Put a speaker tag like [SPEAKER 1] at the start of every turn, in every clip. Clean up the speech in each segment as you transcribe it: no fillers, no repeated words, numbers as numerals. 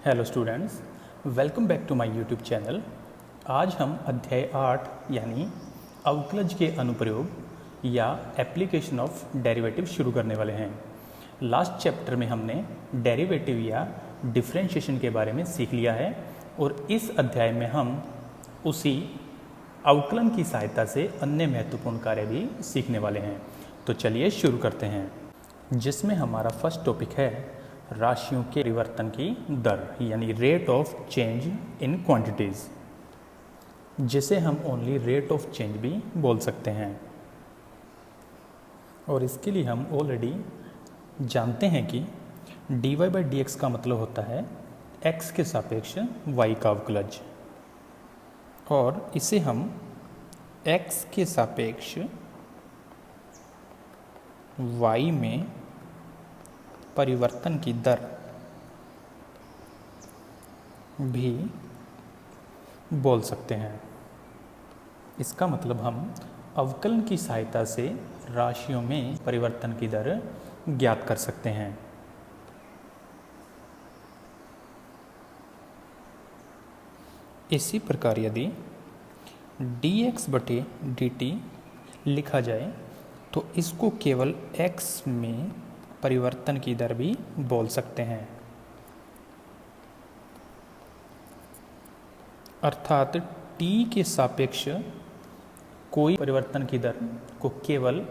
[SPEAKER 1] Hello students, welcome back to my YouTube channel. आज हम अध्याय 8 यानी अवकलज के अनुप्रयोग या एप्लीकेशन ऑफ डेरिवेटिव शुरू करने वाले हैं। लास्ट चैप्टर में हमने डेरिवेटिव या डिफरेंशिएशन के बारे में सीख लिया है और इस अध्याय में हम उसी अवकलन की सहायता से अन्य महत्वपूर्ण कार्य भी सीखने वाले हैं। तो चलिए शुरू करते हैं, जिसमें हमारा फर्स्ट टॉपिक है राशियों के परिवर्तन की दर यानी rate of change in quantities, जिसे हम ओनली रेट ऑफ चेंज भी बोल सकते हैं। और इसके लिए हम ऑलरेडी जानते हैं कि dy बाई डी का मतलब होता है x के सापेक्ष y का अवकलज, और इसे हम x के सापेक्ष y में परिवर्तन की दर भी बोल सकते हैं। इसका मतलब हम अवकलन की सहायता से राशियों में परिवर्तन की दर ज्ञात कर सकते हैं। इसी प्रकार यदि dx बटे dt लिखा जाए तो इसको केवल x में परिवर्तन की दर भी बोल सकते हैं। अर्थात t के सापेक्ष कोई परिवर्तन की दर को केवल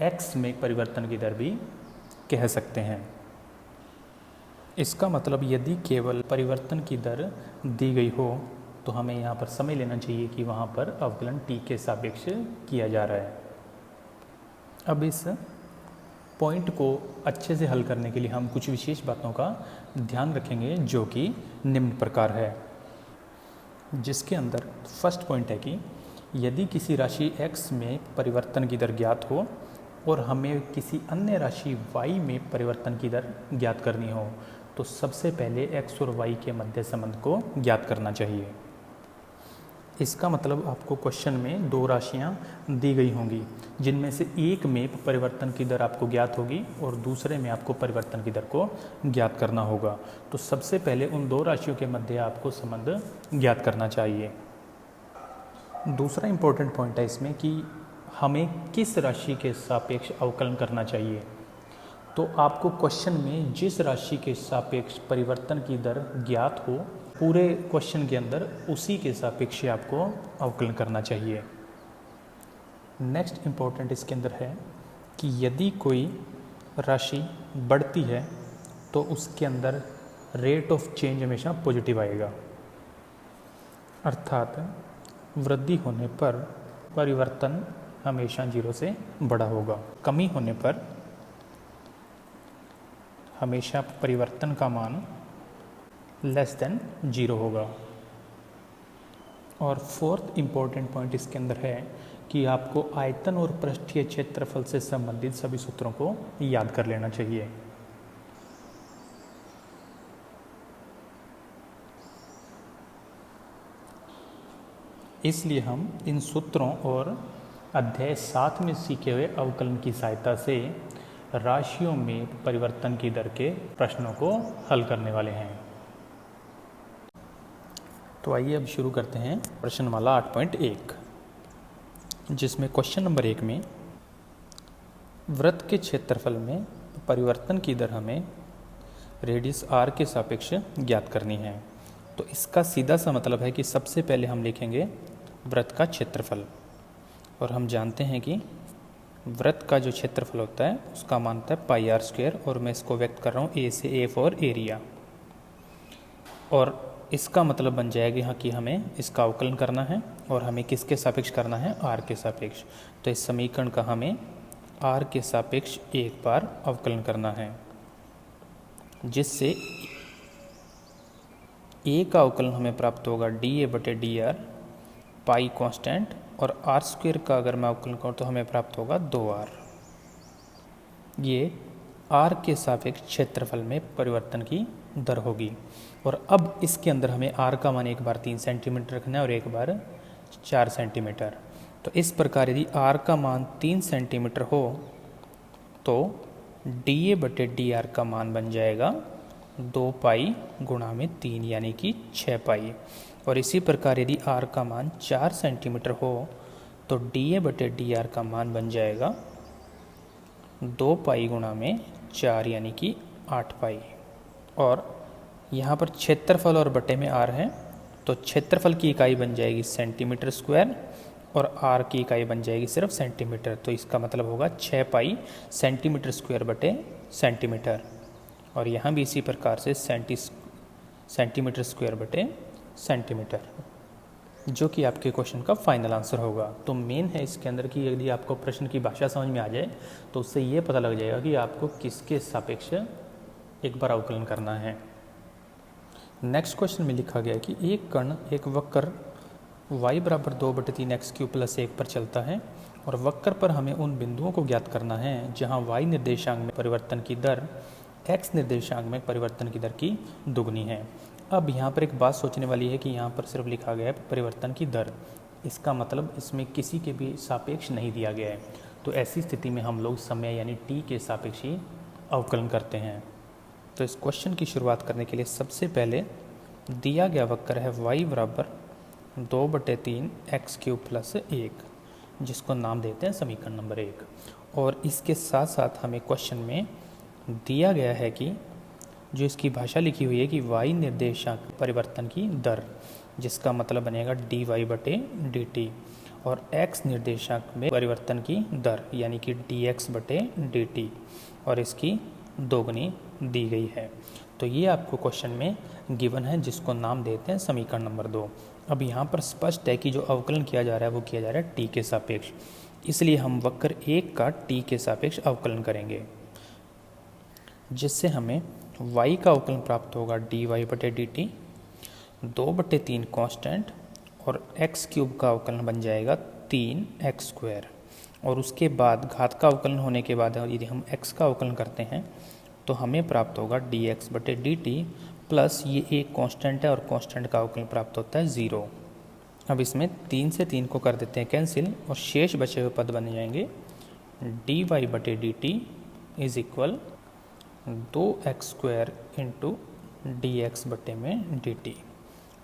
[SPEAKER 1] x में परिवर्तन की दर भी कह सकते हैं। इसका मतलब यदि केवल परिवर्तन की दर दी गई हो तो हमें यहाँ पर समझ लेना चाहिए कि वहाँ पर अवकलन t के सापेक्ष किया जा रहा है। अब इस पॉइंट को अच्छे से हल करने के लिए हम कुछ विशेष बातों का ध्यान रखेंगे, जो कि निम्न प्रकार है। जिसके अंदर फर्स्ट पॉइंट है कि यदि किसी राशि x में परिवर्तन की दर ज्ञात हो और हमें किसी अन्य राशि y में परिवर्तन की दर ज्ञात करनी हो तो सबसे पहले x और y के मध्य संबंध को ज्ञात करना चाहिए। इसका मतलब आपको क्वेश्चन में दो राशियां दी गई होंगी, जिनमें से एक में परिवर्तन की दर आपको ज्ञात होगी और दूसरे में आपको परिवर्तन की दर को ज्ञात करना होगा। तो सबसे पहले उन दो राशियों के मध्य आपको संबंध ज्ञात करना चाहिए। दूसरा इम्पोर्टेंट पॉइंट है इसमें कि हमें किस राशि के सापेक्ष अवकलन करना चाहिए। तो आपको क्वेश्चन में जिस राशि के सापेक्ष परिवर्तन की दर ज्ञात हो, पूरे क्वेश्चन के अंदर उसी के सापेक्ष आपको अवकलन करना चाहिए। नेक्स्ट इम्पोर्टेंट इसके अंदर है कि यदि कोई राशि बढ़ती है तो उसके अंदर रेट ऑफ चेंज हमेशा पॉजिटिव आएगा, अर्थात वृद्धि होने पर परिवर्तन हमेशा 0 से बड़ा होगा। कमी होने पर हमेशा परिवर्तन का मान लेस देन 0 होगा। और फोर्थ इम्पोर्टेंट पॉइंट इसके अंदर है कि आपको आयतन और पृष्ठीय क्षेत्रफल से संबंधित सभी सूत्रों को याद कर लेना चाहिए। इसलिए हम इन सूत्रों और अध्याय 7 में सीखे हुए अवकलन की सहायता से राशियों में परिवर्तन की दर के प्रश्नों को हल करने वाले हैं। तो आइए अब शुरू करते हैं प्रश्नमाला 8.1, जिसमें क्वेश्चन नंबर 1 में वृत्त के क्षेत्रफल में परिवर्तन की दर हमें रेडियस r के सापेक्ष ज्ञात करनी है। तो इसका सीधा सा मतलब है कि सबसे पहले हम लिखेंगे वृत्त का क्षेत्रफल, और हम जानते हैं कि वृत्त का जो क्षेत्रफल होता है उसका मान होता है पाई r², और मैं इसको व्यक्त कर रहा हूँ a से a फॉर एरिया। और इसका मतलब बन जाएगा यहाँ कि हमें इसका अवकलन करना है और हमें किसके सापेक्ष करना है, r के सापेक्ष। तो इस समीकरण का हमें r के सापेक्ष एक बार अवकलन करना है, जिससे a का अवकलन हमें प्राप्त होगा dA बटे dr पाई कांस्टेंट, और r² का अगर मैं अवकलन करूँ तो हमें प्राप्त होगा 2r। ये r के सापेक्ष क्षेत्रफल में परिवर्तन की दर होगी। और अब इसके अंदर हमें r का मान एक बार 3 सेंटीमीटर रखना है और एक बार 4 सेंटीमीटर। तो इस प्रकार यदि r का मान 3 सेंटीमीटर हो तो dA बटे dr का मान बन जाएगा 2 पाई गुणा में 3 यानी कि 6 पाई। और इसी प्रकार यदि r का मान 4 सेंटीमीटर हो तो dA/dr का मान बन जाएगा 2 पाई गुणा में 4 यानी कि 8 पाई। और यहाँ पर क्षेत्रफल और बटे में r है तो क्षेत्रफल की इकाई बन जाएगी सेंटीमीटर स्क्वायर और r की इकाई बन जाएगी सिर्फ सेंटीमीटर। तो इसका मतलब होगा 6 पाई सेंटीमीटर स्क्वायर बटे सेंटीमीटर। और यहाँ भी इसी प्रकार से सेंटीमीटर स्क्वायर बटे सेंटीमीटर, जो कि आपके क्वेश्चन का फाइनल आंसर होगा। तो मेन है इसके अंदर कि यदि आपको प्रश्न की भाषा समझ में आ जाए तो उससे ये पता लग जाएगा कि आपको किसके सापेक्ष एक बार अवकलन करना है। नेक्स्ट क्वेश्चन में लिखा गया कि एक कण एक वक्र y बराबर 2/3 x³ + 1 पर चलता है और वक्र पर हमें उन बिंदुओं को ज्ञात करना है जहां y निर्देशांक में परिवर्तन की दर x निर्देशांक में परिवर्तन की दर की दुगनी है। अब यहाँ पर एक बात सोचने वाली है कि यहाँ पर सिर्फ लिखा गया है परिवर्तन की दर, इसका मतलब इसमें किसी के भी सापेक्ष नहीं दिया गया है। तो ऐसी स्थिति में हम लोग समय यानी t के सापेक्ष ही अवकलन करते हैं। तो इस क्वेश्चन की शुरुआत करने के लिए सबसे पहले दिया गया वक्र है y बराबर 2/3 x³ + 1, जिसको नाम देते हैं समीकरण नंबर 1। और इसके साथ साथ हमें क्वेश्चन में दिया गया है कि जो इसकी भाषा लिखी हुई है कि y निर्देशांक परिवर्तन की दर, जिसका मतलब बनेगा dy/dt, और x निर्देशांक में परिवर्तन की दर यानी कि dx/dt, और इसकी दोगुनी दी गई है। तो ये आपको क्वेश्चन में गिवन है, जिसको नाम देते हैं समीकरण नंबर 2। अब यहाँ पर स्पष्ट है कि जो अवकलन किया जा रहा है वो किया जा रहा है t के सापेक्ष, इसलिए हम वक्र 1 का t के सापेक्ष अवकलन करेंगे, जिससे हमें y का अवकलन प्राप्त होगा dy/dt, 2/3 कांस्टेंट, और x³ का अवकलन बन जाएगा 3x²। और उसके बाद घात का अवकलन होने के बाद यदि हम x का अवकलन करते हैं तो हमें प्राप्त होगा dx/dt प्लस ये एक कांस्टेंट है और कांस्टेंट का अवकलन प्राप्त होता है 0। अब इसमें 3 से 3 को कर देते हैं कैंसिल और शेष बचे हुए पद बन जाएंगे dy/dt is equal 2x² into dx/dt।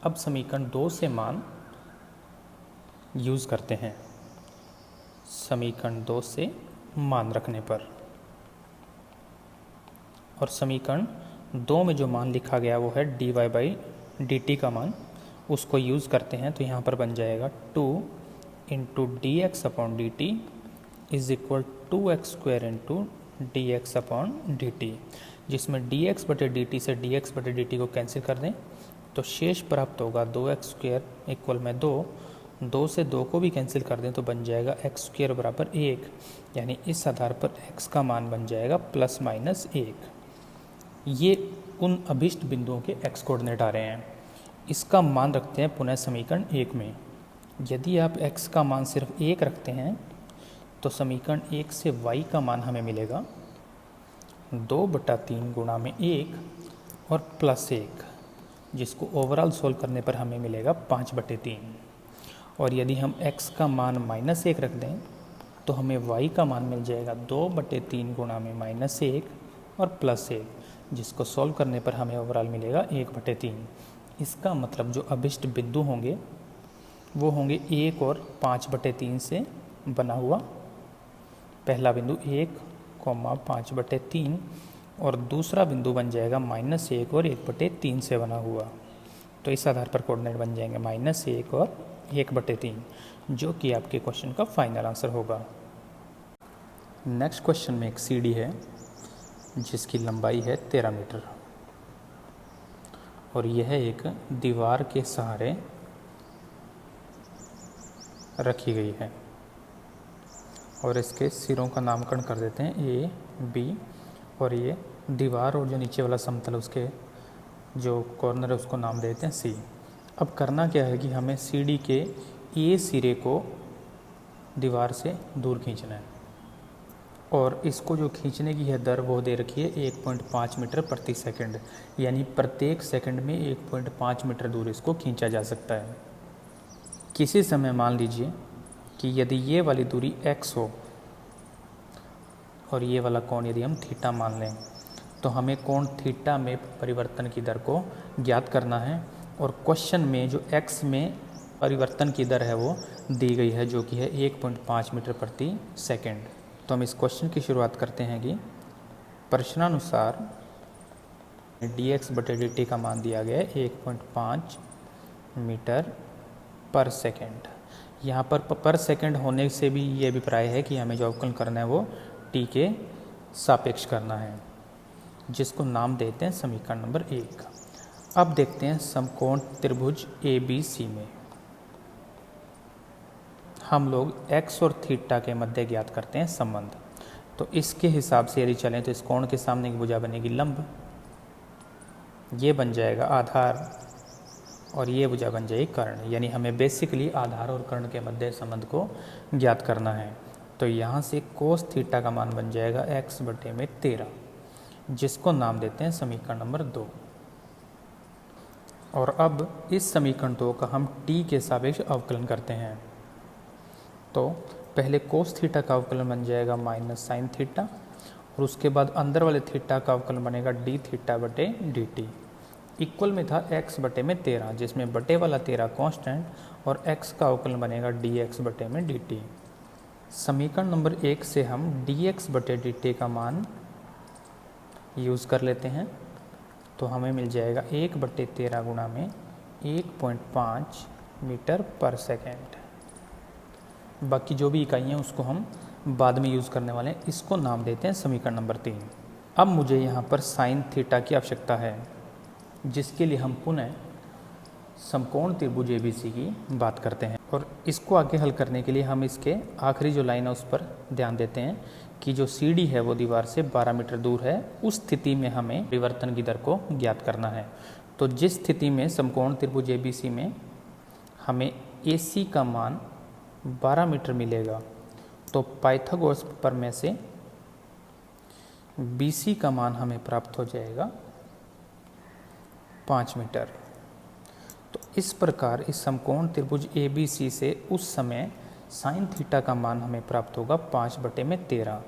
[SPEAKER 1] अब समीकरण 2 से मान यूज़ करते हैं। समीकरण 2 से मान रखने पर, और समीकरण 2 में जो मान लिखा गया वो है dy/dt का मान, उसको यूज़ करते हैं तो यहाँ पर बन जाएगा 2 into dx/dt is equal 2x² into dx/dt, जिसमें dx/dt से dx/dt को कैंसिल कर दें तो शेष प्राप्त होगा 2x² इक्वल में 2 से 2 को भी कैंसिल कर दें तो बन जाएगा x² बराबर 1, यानी इस आधार पर x का मान बन जाएगा ±1। ये उन अभिष्ट बिंदुओं के x कोऑर्डिनेट आ रहे हैं। इसका मान रखते हैं पुनः समीकरण 1 में। यदि आप x का मान सिर्फ 1 रखते हैं तो समीकरण 1 से y का मान हमें मिलेगा 2/3 गुणा में 1 और +1, जिसको ओवरऑल सोल्व करने पर हमें मिलेगा 5/3। और यदि हम x का मान -1 रख दें तो हमें y का मान मिल जाएगा 2/3 गुणा में -1 और +1, जिसको सॉल्व करने पर हमें ओवरऑल मिलेगा 1/3। इसका मतलब जो अभिष्ट बिंदु होंगे वो होंगे 1 और 5/3 से बना हुआ। पहला बिंदु 1, 5/3 और दूसरा बिंदु बन जाएगा -1 और 1/3 से बना हुआ। तो इस आधार पर कोऑर्डिनेट बन जाएंगे -1 और 1/3, जो कि आपके क्वेश्चन का फाइनल आंसर होगा। नेक्स्ट क्वेश्चन में एक सीढ़ी है जिसकी लंबाई है 13 मीटर और यह एक दीवार के सहारे रखी गई है और इसके सिरों का नामकरण कर देते हैं A, B, और ये दीवार और जो नीचे वाला समतल उसके जो कॉर्नर है उसको नाम देते हैं C। अब करना क्या है कि हमें सीढ़ी के A सिरे को दीवार से दूर खींचना है और इसको जो खींचने की है दर वो दे रखी है 1.5 मीटर प्रति सेकंड, यानी प्रत्येक सेकंड में 1.5 मीटर दूर इसको खींचा जा सकता है। किसी समय मान लीजिए कि यदि ये वाली दूरी x हो और ये वाला कोण यदि हम थीटा मान लें तो हमें कोण थीटा में परिवर्तन की दर को ज्ञात करना है और क्वेश्चन में जो x में परिवर्तन की दर है वो दी गई है जो कि है 1.5 मीटर प्रति सेकंड। तो हम इस क्वेश्चन की शुरुआत करते हैं कि प्रश्नानुसार dx बटे dt का मान दिया गया है 1.5 मीटर पर सेकंड। यहाँ पर सेकंड होने से भी ये अभिप्राय है कि हमें जो अवकलन करना है वो t के सापेक्ष करना है, जिसको नाम देते हैं समीकरण नंबर 1। अब देखते हैं समकोण त्रिभुज ABC में हम लोग x और थीटा के मध्य ज्ञात करते हैं संबंध। तो इसके हिसाब से यदि चलें तो इस कोण के सामने की भुजा बनेगी लंब, ये बन जाएगा आधार और ये भुजा बन जाएगी कर्ण। यानी हमें बेसिकली आधार और कर्ण के मध्य संबंध को ज्ञात करना है। तो यहाँ से कोस थीटा का मान बन जाएगा x बटे में 13, जिसको नाम देते हैं समीकरण नंबर 2। और अब इस समीकरण 2 का हम t के सापेक्ष अवकलन करते हैं। तो पहले कोस थीटा का अवकलन बन जाएगा माइनस साइन थीटा और उसके बाद अंदर वाले थीटा का अवकलन बनेगा डी थीटा बटे डी टी। इक्वल में था x बटे में 13, जिसमें बटे वाला 13 कांस्टेंट और x का अवकलन बनेगा dx बटे में dt। समीकरण नंबर 1 से हम dx बटे dt का मान यूज़ कर लेते हैं। तो हमें मिल जाएगा 1 बटे 13 गुणा में 1.5 मीटर पर सेकेंड। बाकी जो भी इकाई हैं उसको हम बाद में यूज़ करने वाले हैं। इसको नाम देते हैं समीकरण नंबर 3। अब मुझे यहाँ पर साइन थीटा की आवश्यकता है, जिसके लिए हम पुनः समकोण त्रिभुज ABC की बात करते हैं। और इसको आगे हल करने के लिए हम इसके आखिरी जो लाइन है उस पर ध्यान देते हैं कि जो CD है वो दीवार से 12 मीटर दूर है। उस स्थिति में हमें परिवर्तन की दर को ज्ञात करना है। तो जिस स्थिति में समकोण त्रिभुज ABC में हमें AC का मान 12 मीटर मिलेगा, तो पाइथागोरस प्रमेय से BC का मान हमें प्राप्त हो जाएगा 5 मीटर। तो इस प्रकार इस समकोण त्रिभुज ABC से उस समय साइन थीटा का मान हमें प्राप्त होगा 5 बटे में 13,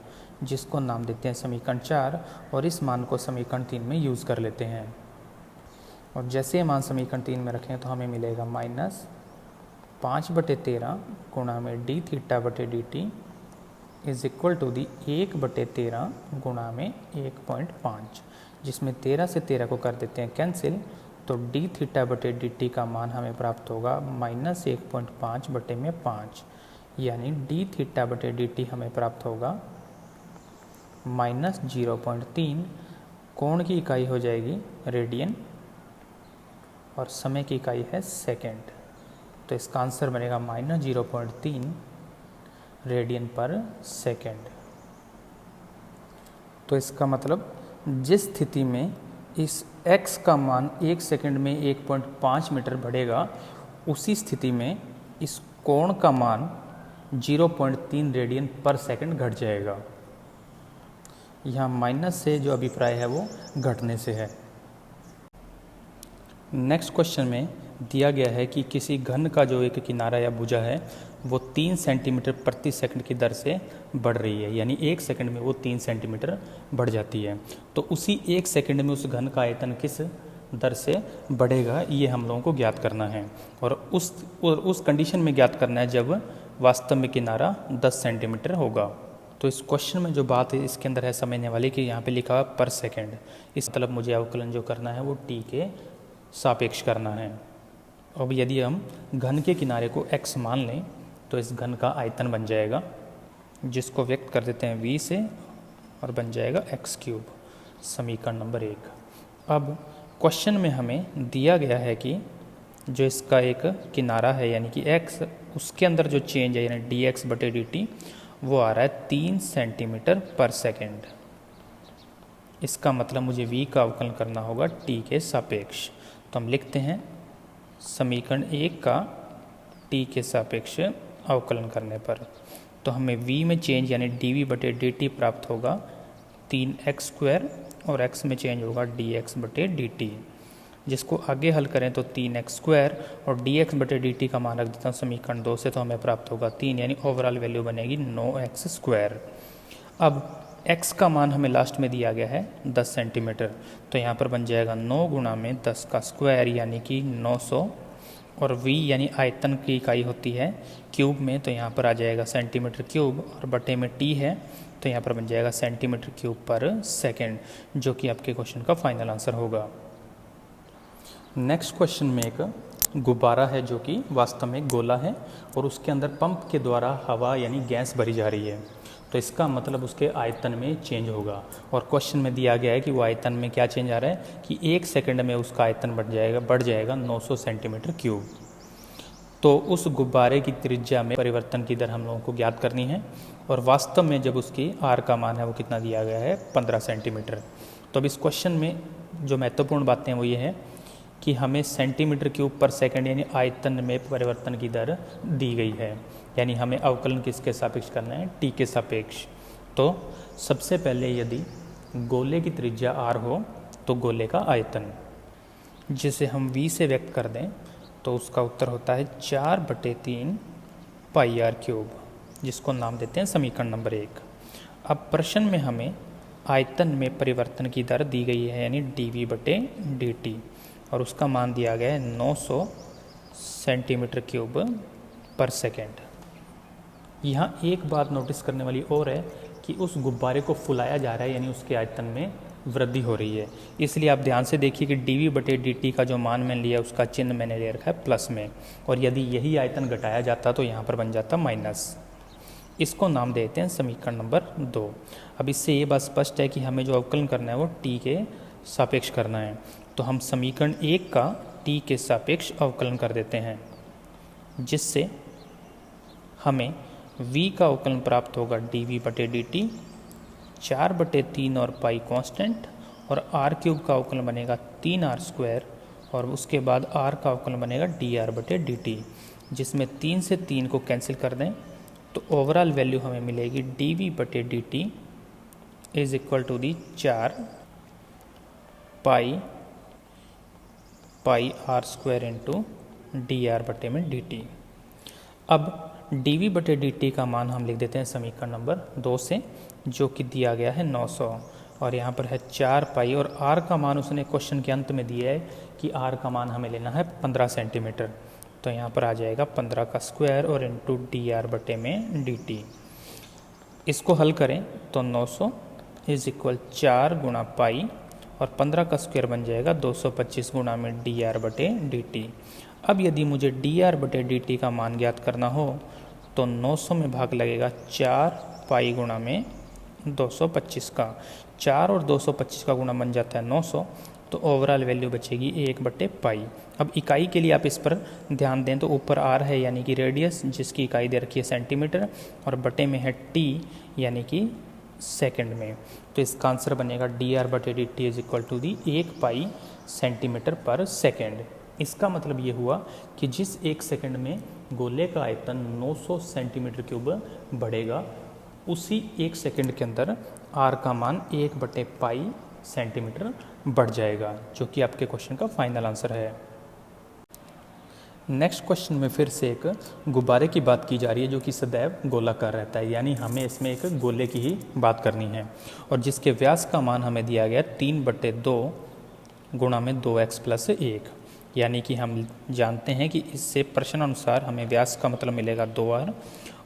[SPEAKER 1] जिसको नाम देते हैं समीकरण 4। और इस मान को समीकरण 3 में यूज़ कर लेते हैं। और जैसे ये मान समीकरण 3 में रखें तो हमें मिलेगा माइनस 5 बटे 13 गुणा में डी थीटा बटे d t is equal to the 1 बटे 13 गुणा में 1.5, जिसमें 13 से 13 को कर देते हैं कैंसिल। तो डी थीटा बटे डी टी का मान हमें प्राप्त होगा माइनस 1.5 बटे में 5, यानी डी थीटा बटे डी टी हमें प्राप्त होगा माइनस 0.3। कोण की इकाई हो जाएगी रेडियन और समय की इकाई है सेकेंड। तो इसका आंसर बनेगा माइनस 0.3 रेडियन पर सेकेंड। तो इसका मतलब जिस स्थिति में इस x का मान 1 सेकंड में 1.5 मीटर बढ़ेगा, उसी स्थिति में इस कोण का मान 0.3 रेडियन पर सेकंड घट जाएगा। यहाँ माइनस से जो अभिप्राय है वो घटने से है। नेक्स्ट क्वेश्चन में दिया गया है कि किसी घन का जो एक किनारा या भुजा है वो 3 सेंटीमीटर प्रति सेकंड की दर से बढ़ रही है, यानी 1 सेकंड में वो 3 सेंटीमीटर बढ़ जाती है। तो उसी 1 सेकंड में उस घन का आयतन किस दर से बढ़ेगा, ये हम लोगों को ज्ञात करना है। और उस कंडीशन में ज्ञात करना है जब वास्तव में किनारा 10 सेंटीमीटर होगा। तो इस क्वेश्चन में जो बात है इसके अंदर है समझने वाली कि यहाँ पे लिखा हुआ पर सेकेंड। इस मतलब मुझे अवकलन जो करना है वो t के सापेक्ष करना है। अब यदि हम घन के किनारे को x मान लें तो इस घन का आयतन बन जाएगा, जिसको व्यक्त कर देते हैं v से और बन जाएगा x3, समीकरण नंबर 1। अब क्वेश्चन में हमें दिया गया है कि जो इसका एक किनारा है यानी कि x, उसके अंदर जो चेंज है यानी dx बटे dt वो आ रहा है 3 सेंटीमीटर पर सेकेंड। इसका मतलब मुझे v का अवकलन करना होगा t के सापेक्ष। तो हम लिखते हैं समीकरण 1 का t के सापेक्ष अवकलन करने पर तो हमें v में चेंज यानी dv बटे dt प्राप्त होगा 3x² और x में चेंज होगा dx बटे dt, जिसको आगे हल करें तो 3x² और dx बटे dt का मान रख देता हूँ समीकरण 2 से, तो हमें प्राप्त होगा 3, यानी ओवरऑल वैल्यू बनेगी 9x²। अब x का मान हमें लास्ट में दिया गया है 10 सेंटीमीटर, तो यहाँ पर बन जाएगा 9 गुणा में 10 का स्क्वायर यानी कि 900, और v यानी आयतन की इकाई होती है क्यूब में, तो यहाँ पर आ जाएगा सेंटीमीटर क्यूब, और बटे में t है तो यहाँ पर बन जाएगा सेंटीमीटर क्यूब पर सेकेंड, जो कि आपके क्वेश्चन का फाइनल आंसर होगा। नेक्स्ट क्वेश्चन में एक गुब्बारा है जो कि वास्तव में गोला है और उसके अंदर पंप के द्वारा हवा यानी गैस भरी जा रही है, तो इसका मतलब उसके आयतन में चेंज होगा। और क्वेश्चन में दिया गया है कि वो आयतन में क्या चेंज आ रहा है कि 1 सेकंड में उसका आयतन बढ़ जाएगा 900 सेंटीमीटर क्यूब। तो उस गुब्बारे की त्रिज्या में परिवर्तन की दर हम लोगों को ज्ञात करनी है, और वास्तव में जब उसकी आर का मान है वो कितना दिया गया है 15 सेंटीमीटर। तो अब इस क्वेश्चन में जो महत्वपूर्ण बातें हैं वो ये है कि हमें सेंटीमीटर क्यूब पर सेकंड यानी आयतन में परिवर्तन की दर दी गई है, यानी हमें अवकलन किसके सापेक्ष करना है, टी के सापेक्ष। तो सबसे पहले यदि गोले की त्रिज्या आर हो तो गोले का आयतन जिसे हम v से व्यक्त कर दें तो उसका उत्तर होता है 4/3 पाई आर क्यूब, जिसको नाम देते हैं समीकरण नंबर 1। अब प्रश्न में हमें आयतन में परिवर्तन की दर दी गई है यानी dv/dt, और उसका मान दिया गया है 900 सेंटीमीटर क्यूब पर सेकेंड। यहाँ एक बात नोटिस करने वाली और है कि उस गुब्बारे को फुलाया जा रहा है यानी उसके आयतन में वृद्धि हो रही है, इसलिए आप ध्यान से देखिए कि dv/dt का जो मान मैंने लिया उसका चिन्ह मैंने ले रखा है प्लस में, और यदि यही आयतन घटाया जाता तो यहाँ पर बन जाता माइनस। इसको नाम देते हैं समीकरण नंबर 2। अब इससे ये बात स्पष्ट है कि हमें जो अवकलन करना है वो t के सापेक्ष करना है, तो हम समीकरण 1 का t के सापेक्ष अवकलन कर देते हैं, जिससे हमें v का अवकलन प्राप्त होगा dv/dt 4/3 और पाई कांस्टेंट, और r क्यूब का अवकलन बनेगा 3r², और उसके बाद r का अवकलन बनेगा dr/dt, जिसमें 3 से 3 को कैंसिल कर दें तो ओवरऑल वैल्यू हमें मिलेगी dv/dt is equal to the 4 pi r² into dr/dt। अब dv/dt का मान हम लिख देते हैं समीकरण नंबर 2 से, जो कि दिया गया है 900, और यहाँ पर है 4 पाई, और r का मान उसने क्वेश्चन के अंत में दिया है कि r का मान हमें लेना है 15 सेंटीमीटर, तो यहाँ पर आ जाएगा 15 का स्क्वायर और इंटू dr/dt। इसको हल करें तो 900 इज इक्वल 4 गुणा पाई और 15 का स्क्वायर बन जाएगा 225 गुणा में dr/dt। अब यदि मुझे dr/dt का मान ज्ञात करना हो तो 900 में भाग लगेगा 4 पाई गुणा में 225 का, 4 और 225 का गुणा बन जाता है 900, तो ओवरऑल वैल्यू बचेगी 1/पाई। अब इकाई के लिए आप इस पर ध्यान दें तो ऊपर r है यानी कि रेडियस, जिसकी इकाई दे रखी है सेंटीमीटर, और बटे में है t यानी कि सेकंड में, तो इसका आंसर बनेगा dr/dt is equal to the 1 pi centimetre पर सेकेंड। इसका मतलब ये हुआ कि जिस 1 सेकंड में गोले का आयतन 900 सेंटीमीटर क्यूब बढ़ेगा, उसी 1 सेकंड के अंदर r का मान 1/पाई सेंटीमीटर बढ़ जाएगा, जो कि आपके क्वेश्चन का फाइनल आंसर है। नेक्स्ट क्वेश्चन में फिर से एक गुब्बारे की बात की जा रही है जो कि सदैव गोलाकार रहता है, यानी हमें इसमें एक गोले की ही बात करनी है, और जिसके व्यास का मान हमें दिया गया 3/2 गुणा में 2x + 1, यानी कि हम जानते हैं कि इससे प्रश्न अनुसार हमें व्यास का मतलब मिलेगा 2r,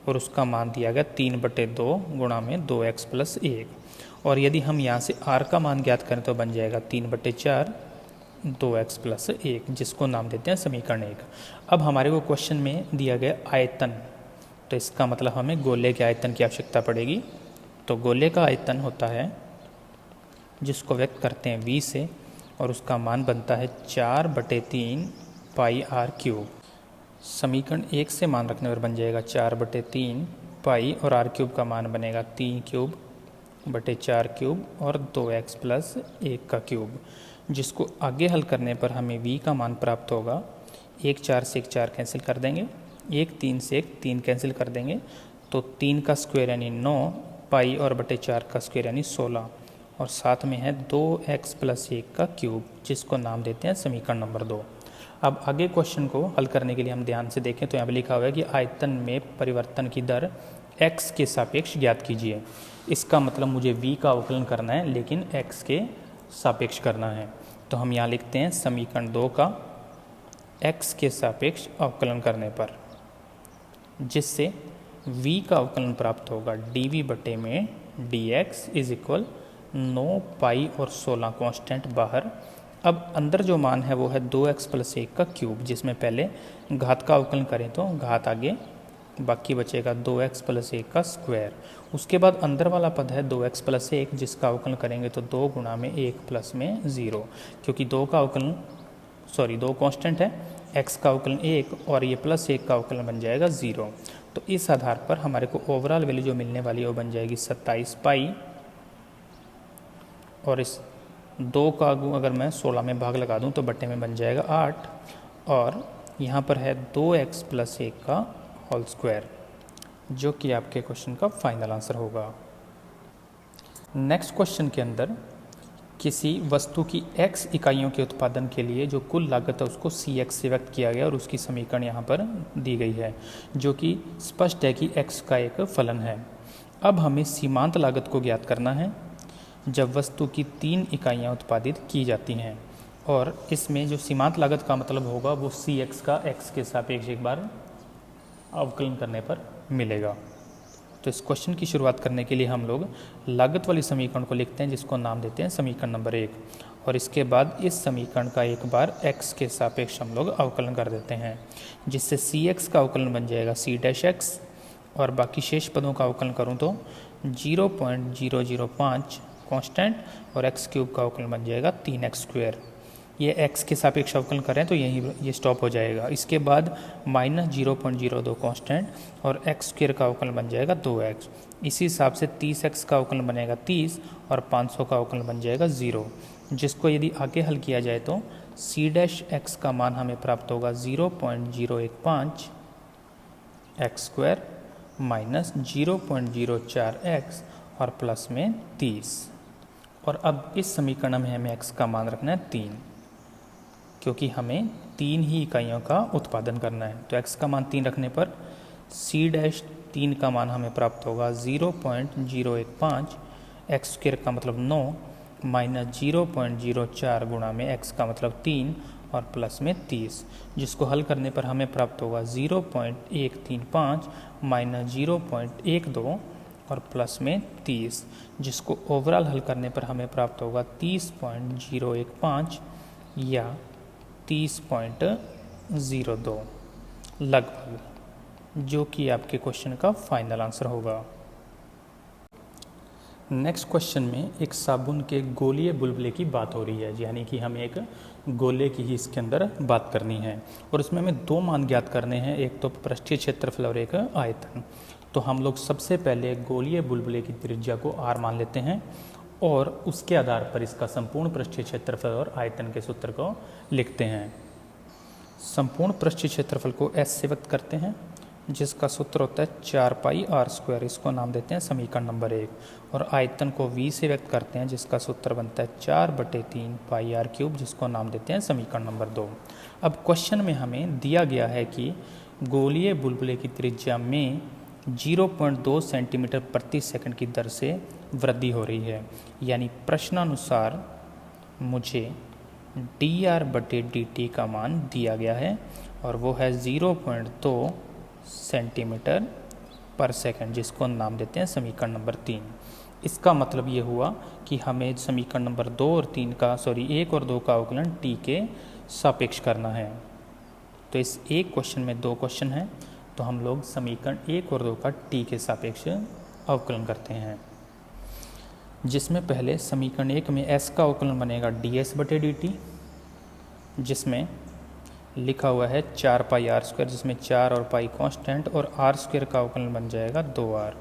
[SPEAKER 1] और उसका मान दिया गया 3/2 गुणा में 2x + 1, और यदि हम यहाँ से r का मान ज्ञात करें तो बन जाएगा 3/4 2x + 1, जिसको नाम देते हैं समीकरण 1। अब हमारे को क्वेश्चन में दिया गया आयतन, तो इसका मतलब हमें गोले के आयतन की आवश्यकता पड़ेगी। तो गोले का आयतन होता है जिसको व्यक्त करते हैं v से, और उसका मान बनता है 4/3 पाई r क्यूब। समीकरण 1 से मान रखने पर बन जाएगा 4/3 पाई, और r क्यूब का मान बनेगा 3 क्यूब बटे 4 क्यूब और 2x + 1 का क्यूब, जिसको आगे हल करने पर हमें v का मान प्राप्त होगा। 1 4 से 1 4 कैंसिल कर देंगे, 1 3 से 1 3 कैंसिल कर देंगे, तो 3 का स्क्वायर यानी 9 पाई और बटे 4 का स्क्वायर यानी 16, और साथ में है 2x + 1 का क्यूब, जिसको नाम देते हैं समीकरण नंबर 2। अब आगे क्वेश्चन को हल करने के लिए हम ध्यान से देखें तो यहाँ पर लिखा हुआ है कि आयतन में परिवर्तन की दर x के सापेक्ष ज्ञात कीजिए। इसका मतलब मुझे v का अवकलन करना है लेकिन x के सापेक्ष करना है। तो हम यहाँ लिखते हैं समीकरण 2 का x के सापेक्ष अवकलन करने पर, जिससे v का अवकलन प्राप्त होगा dv बटे में dx इज इक्वल 9 पाई और 16 कांस्टेंट बाहर। अब अंदर जो मान है वो है 2x प्लस 1 का क्यूब, जिसमें पहले घात का अवकलन करें तो घात आगे, बाकी बचेगा 2x प्लस 1 का स्क्वायर। उसके बाद अंदर वाला पद है 2x प्लस 1, जिसका अवकलन करेंगे तो 2 गुणा में 1 प्लस में 0, क्योंकि 2 कांस्टेंट है, x का अवकलन 1 और ये प्लस 1 का अवकलन बन जाएगा 0। तो इस आधार पर हमारे को ओवरऑल वैल्यू जो मिलने वाली है वो बन जाएगी 27 पाई, और इस 2 का अगर मैं 16 में भाग लगा दूं तो बट्टे में बन जाएगा 8, और यहाँ पर है 2x प्लस 1 का होल स्क्वायर, जो कि आपके क्वेश्चन का फाइनल आंसर होगा। नेक्स्ट क्वेश्चन के अंदर किसी वस्तु की x इकाइयों के उत्पादन के लिए जो कुल लागत है उसको cx से व्यक्त किया गया और उसकी समीकरण यहाँ पर दी गई है, जो कि स्पष्ट है कि x का एक फलन है। अब हमें सीमांत लागत को ज्ञात करना है जब वस्तु की 3 इकाइयाँ उत्पादित की जाती हैं, और इसमें जो सीमांत लागत का मतलब होगा वो cx का x के सापेक्ष एक बार अवकलन करने पर मिलेगा। तो इस क्वेश्चन की शुरुआत करने के लिए हम लोग लागत वाली समीकरण को लिखते हैं, जिसको नाम देते हैं समीकरण नंबर 1, और इसके बाद इस समीकरण का एक बार x के सापेक्ष हम लोग अवकलन कर देते हैं, जिससे cx का अवकलन बन जाएगा c डैश x, और बाकी शेष पदों का अवकलन करूँ तो 0.005 कांस्टेंट और x क्यूब का अवकलन बन जाएगा 3x स्क्वायर। ये x के सापेक्ष अवकलन करें तो ये स्टॉप हो जाएगा। इसके बाद माइनस 0.02 कांस्टेंट और x स्क्वायर का अवकलन बन जाएगा 2x। इसी हिसाब से 30x का अवकलन बनेगा 30 और 500 का अवकलन बन जाएगा 0, जिसको यदि आगे हल किया जाए तो c डैश x का मान हमें प्राप्त होगा 0.015 x स्क्वायर माइनस 0.04x और प्लस में 30। और अब इस समीकरण में हमें x का मान रखना है 3, क्योंकि हमें 3 ही इकाइयों का उत्पादन करना है। तो x का मान 3 रखने पर c डैश 3 का मान हमें प्राप्त होगा 0.015 x स्क्वायर का मतलब 9 माइनस 0.04 गुणा में x का मतलब 3 और प्लस में 30, जिसको हल करने पर हमें प्राप्त होगा 0.135 माइनस 0.12 और प्लस में 30, जिसको ओवरऑल हल करने पर हमें प्राप्त होगा 30.015 या 30.02 लगभग, जो कि आपके क्वेश्चन का फाइनल आंसर होगा। नेक्स्ट क्वेश्चन में एक साबुन के गोलीय बुलबुले की बात हो रही है, यानी कि हमें एक गोले की ही इसके अंदर बात करनी है, और उसमें हमें 2 मान ज्ञात करने हैं, एक तो पृष्ठीय क्षेत्रफल और एक आयतन। तो हम लोग सबसे पहले गोलीय बुलबुले की त्रिज्या को r मान लेते हैं, और उसके आधार पर इसका संपूर्ण पृष्ठीय क्षेत्रफल और आयतन के सूत्र को लिखते हैं। संपूर्ण पृष्ठीय क्षेत्रफल को s से व्यक्त करते हैं, जिसका सूत्र होता है 4 पाई r स्क्वायर, इसको नाम देते हैं समीकरण नंबर 1, और आयतन को v से व्यक्त करते हैं, जिसका सूत्र बनता है 4/3 पाई r क्यूब, जिसको नाम देते हैं समीकरण नंबर 2। अब क्वेश्चन में हमें दिया गया है कि गोलीय बुलबुले की त्रिज्या में 0.2 सेंटीमीटर प्रति सेकंड की दर से वृद्धि हो रही है, यानी प्रश्नानुसार मुझे dr/dt का मान दिया गया है और वो है 0.2 सेंटीमीटर पर सेकंड, जिसको नाम देते हैं समीकरण नंबर 3। इसका मतलब ये हुआ कि हमें समीकरण नंबर 1 और 2 का अवकलन t के सापेक्ष करना है। तो इस एक क्वेश्चन में 2 क्वेश्चन हैं, तो हम लोग समीकरण 1 और 2 का t के सापेक्ष अवकलन करते हैं, जिसमें पहले समीकरण 1 में s का अवकलन बनेगा ds/dt, जिसमें लिखा हुआ है 4 पाई r स्क्वायर, जिसमें 4 और पाई कांस्टेंट, और r स्क्वायर का अवकलन बन जाएगा 2r,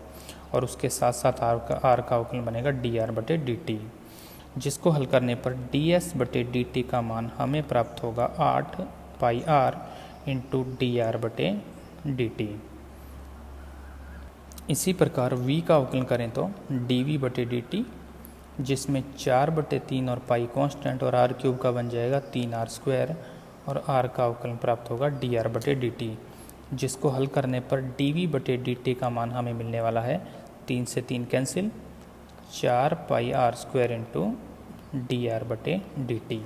[SPEAKER 1] और उसके साथ साथ r का अवकलन बनेगा dr/dt, जिसको हल करने पर ds/dt का मान हमें प्राप्त होगा 8 पाई r इंटू dr/dt। इसी प्रकार v का अवकलन करें तो dv/dt, जिसमें 4/3 और पाई कांस्टेंट और r क्यूब का बन जाएगा 3r स्क्वायर, और r का अवकलन प्राप्त होगा dr/dt, जिसको हल करने पर dv/dt का मान हमें मिलने वाला है 3 से 3 कैंसिल 4πr² इंटू dr/dt।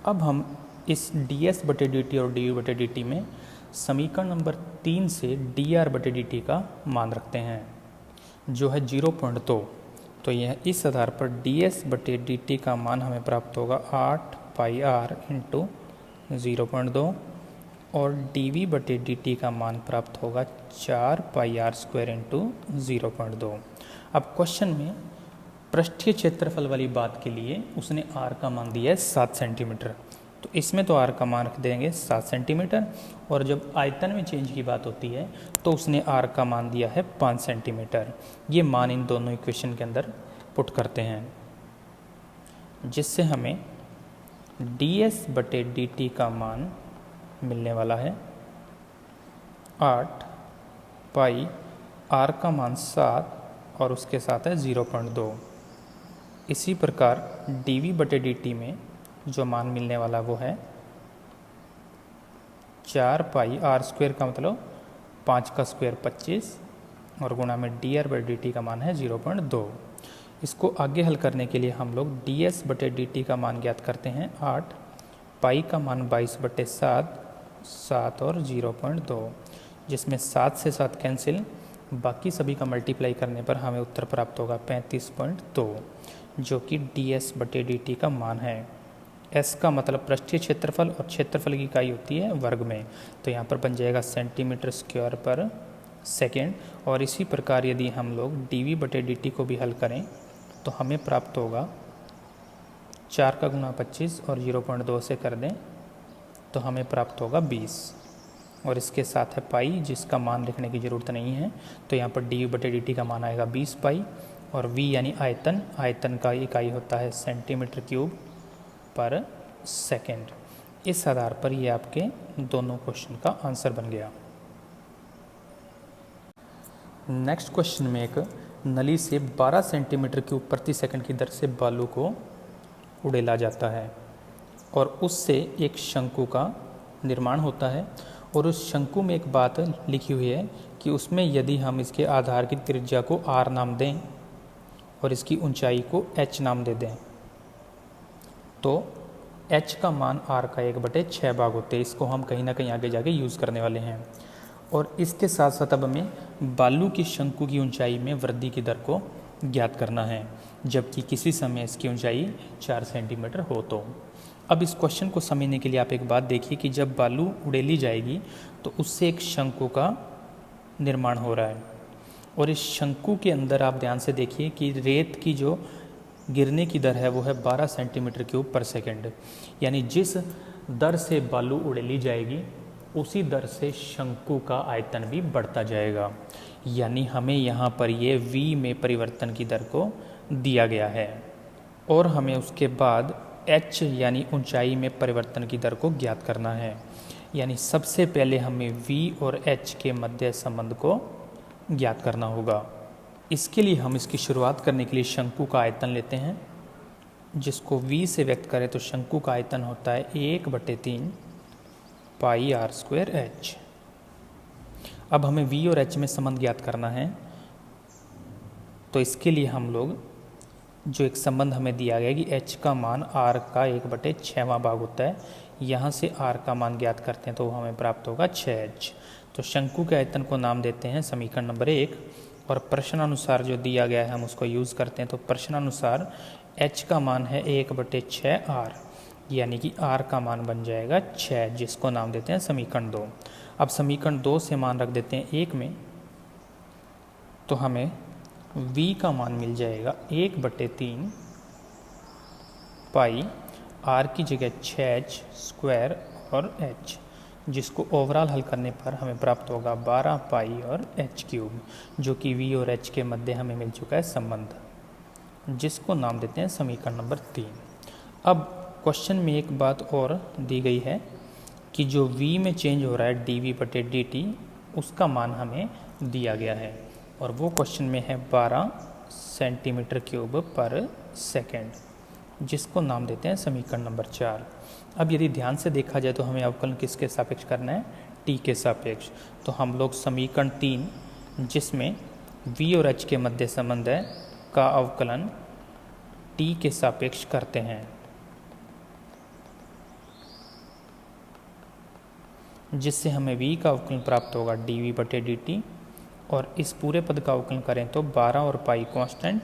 [SPEAKER 1] अब हम इस ds/dt और dv/dt में समीकरण नंबर 3 से dr/dt का मान रखते हैं जो है 0.2। तो यह इस आधार पर ds/dt का मान हमें प्राप्त होगा 8πr इंटू 0.2 और dv/dt का मान प्राप्त होगा 4πr² इंटू 0.2। अब क्वेश्चन में पृष्ठीय क्षेत्रफल वाली बात के लिए उसने r का मान दिया है 7 सेंटीमीटर, तो इसमें तो r का मान रख देंगे 7 सेंटीमीटर। और जब आयतन में चेंज की बात होती है तो उसने r का मान दिया है 5 सेंटीमीटर। ये मान इन दोनों इक्वेशन के अंदर पुट करते हैं, जिससे हमें ds/dt का मान मिलने वाला है 8 पाई, r का मान 7 और उसके साथ है 0.2। इसी प्रकार dv/dt में जो मान मिलने वाला वो है 4πr² का मतलब 5 का स्क्वायर 25 और गुणा में dr/dt का मान है 0.2। इसको आगे हल करने के लिए हम लोग ds/dt का मान ज्ञात करते हैं 8, पाई का मान 22/7, 7 और 0.2, जिसमें 7 से 7 कैंसिल, बाकी सभी का मल्टीप्लाई करने पर हमें उत्तर प्राप्त होगा 35.2, जो कि ds/dt का मान है। s का मतलब पृष्ठीय क्षेत्रफल और क्षेत्रफल की इकाई होती है वर्ग में, तो यहाँ पर बन जाएगा सेंटीमीटर स्क्वायर पर सेकेंड। और इसी प्रकार यदि हम लोग dv/dt को भी हल करें तो हमें प्राप्त होगा 4 का गुणा 25 और 0.2 से कर दें तो हमें प्राप्त होगा 20 और इसके साथ है पाई, जिसका मान लिखने की ज़रूरत नहीं है। तो यहाँ पर dv/dt का मान आएगा 20 पाई और v यानी आयतन, आयतन का इकाई होता है सेंटीमीटर क्यूब पर सेकेंड। इस आधार पर ये आपके दोनों क्वेश्चन का आंसर बन गया। नेक्स्ट क्वेश्चन में एक नली से 12 सेंटीमीटर क्यूब प्रति सेकंड की दर से बालू को उड़ेला जाता है और उससे एक शंकु का निर्माण होता है। और उस शंकु में एक बात लिखी हुई है कि उसमें यदि हम इसके आधार की त्रिज्या को r नाम दें और इसकी ऊंचाई को h नाम दे दें तो h का मान r का 1/6 भाग होते हैं। इसको हम कहीं ना कहीं आगे जाके यूज़ करने वाले हैं। और इसके साथ साथ अब हमें बालू की शंकु की ऊंचाई में वृद्धि की दर को ज्ञात करना है, जबकि किसी समय इसकी ऊंचाई 4 सेंटीमीटर हो। तो अब इस क्वेश्चन को समझने के लिए आप एक बात देखिए कि जब बालू उड़ेली जाएगी तो उससे एक शंकु का निर्माण हो रहा है और इस शंकु के अंदर आप ध्यान से देखिए कि रेत की जो गिरने की दर है वो है 12 सेंटीमीटर क्यूब पर सेकंड। यानी जिस दर से बालू उड़ेली जाएगी उसी दर से शंकु का आयतन भी बढ़ता जाएगा। यानी हमें यहाँ पर ये v में परिवर्तन की दर को दिया गया है और हमें उसके बाद h यानी ऊंचाई में परिवर्तन की दर को ज्ञात करना है। यानी सबसे पहले हमें v और h के मध्य संबंध को ज्ञात करना होगा। इसके लिए हम इसकी शुरुआत करने के लिए शंकु का आयतन लेते हैं, जिसको v से व्यक्त करें तो शंकु का आयतन होता है 1/3 पाई r² h। अब हमें v और h में संबंध ज्ञात करना है, तो इसके लिए हम लोग जो एक संबंध हमें दिया गया है कि h का मान r का 1/6वां भाग होता है, यहाँ से r का मान ज्ञात करते हैं तो हमें प्राप्त होगा 6h। तो शंकु के आयतन को नाम देते हैं समीकरण नंबर 1 और प्रश्नानुसार जो दिया गया है हम उसको यूज़ करते हैं। तो प्रश्नानुसार h का मान है 1/6r, यानी कि r का मान बन जाएगा 6, जिसको नाम देते हैं समीकरण 2। अब समीकरण 2 से मान रख देते हैं 1 में, तो हमें v का मान मिल जाएगा 1/3 पाई, r की जगह 6h² और h, जिसको ओवरऑल हल करने पर हमें प्राप्त होगा 12 पाई और h³, जो कि v और h के मध्य हमें मिल चुका है संबंध, जिसको नाम देते हैं समीकरण नंबर 3। अब क्वेश्चन में एक बात और दी गई है कि जो v में चेंज हो रहा है dv/dt उसका मान हमें दिया गया है और वो क्वेश्चन में है 12 सेंटीमीटर क्यूब पर सेकेंड, जिसको नाम देते हैं समीकरण नंबर 4। अब यदि ध्यान से देखा जाए तो हमें अवकलन किसके सापेक्ष करना है, टी के सापेक्ष। तो हम लोग समीकरण 3 जिसमें v और h के मध्य संबंध है का अवकलन t के सापेक्ष करते हैं, जिससे हमें v का अवकलन प्राप्त होगा dv/dt, और इस पूरे पद का अवकलन करें तो 12 और पाई कांस्टेंट,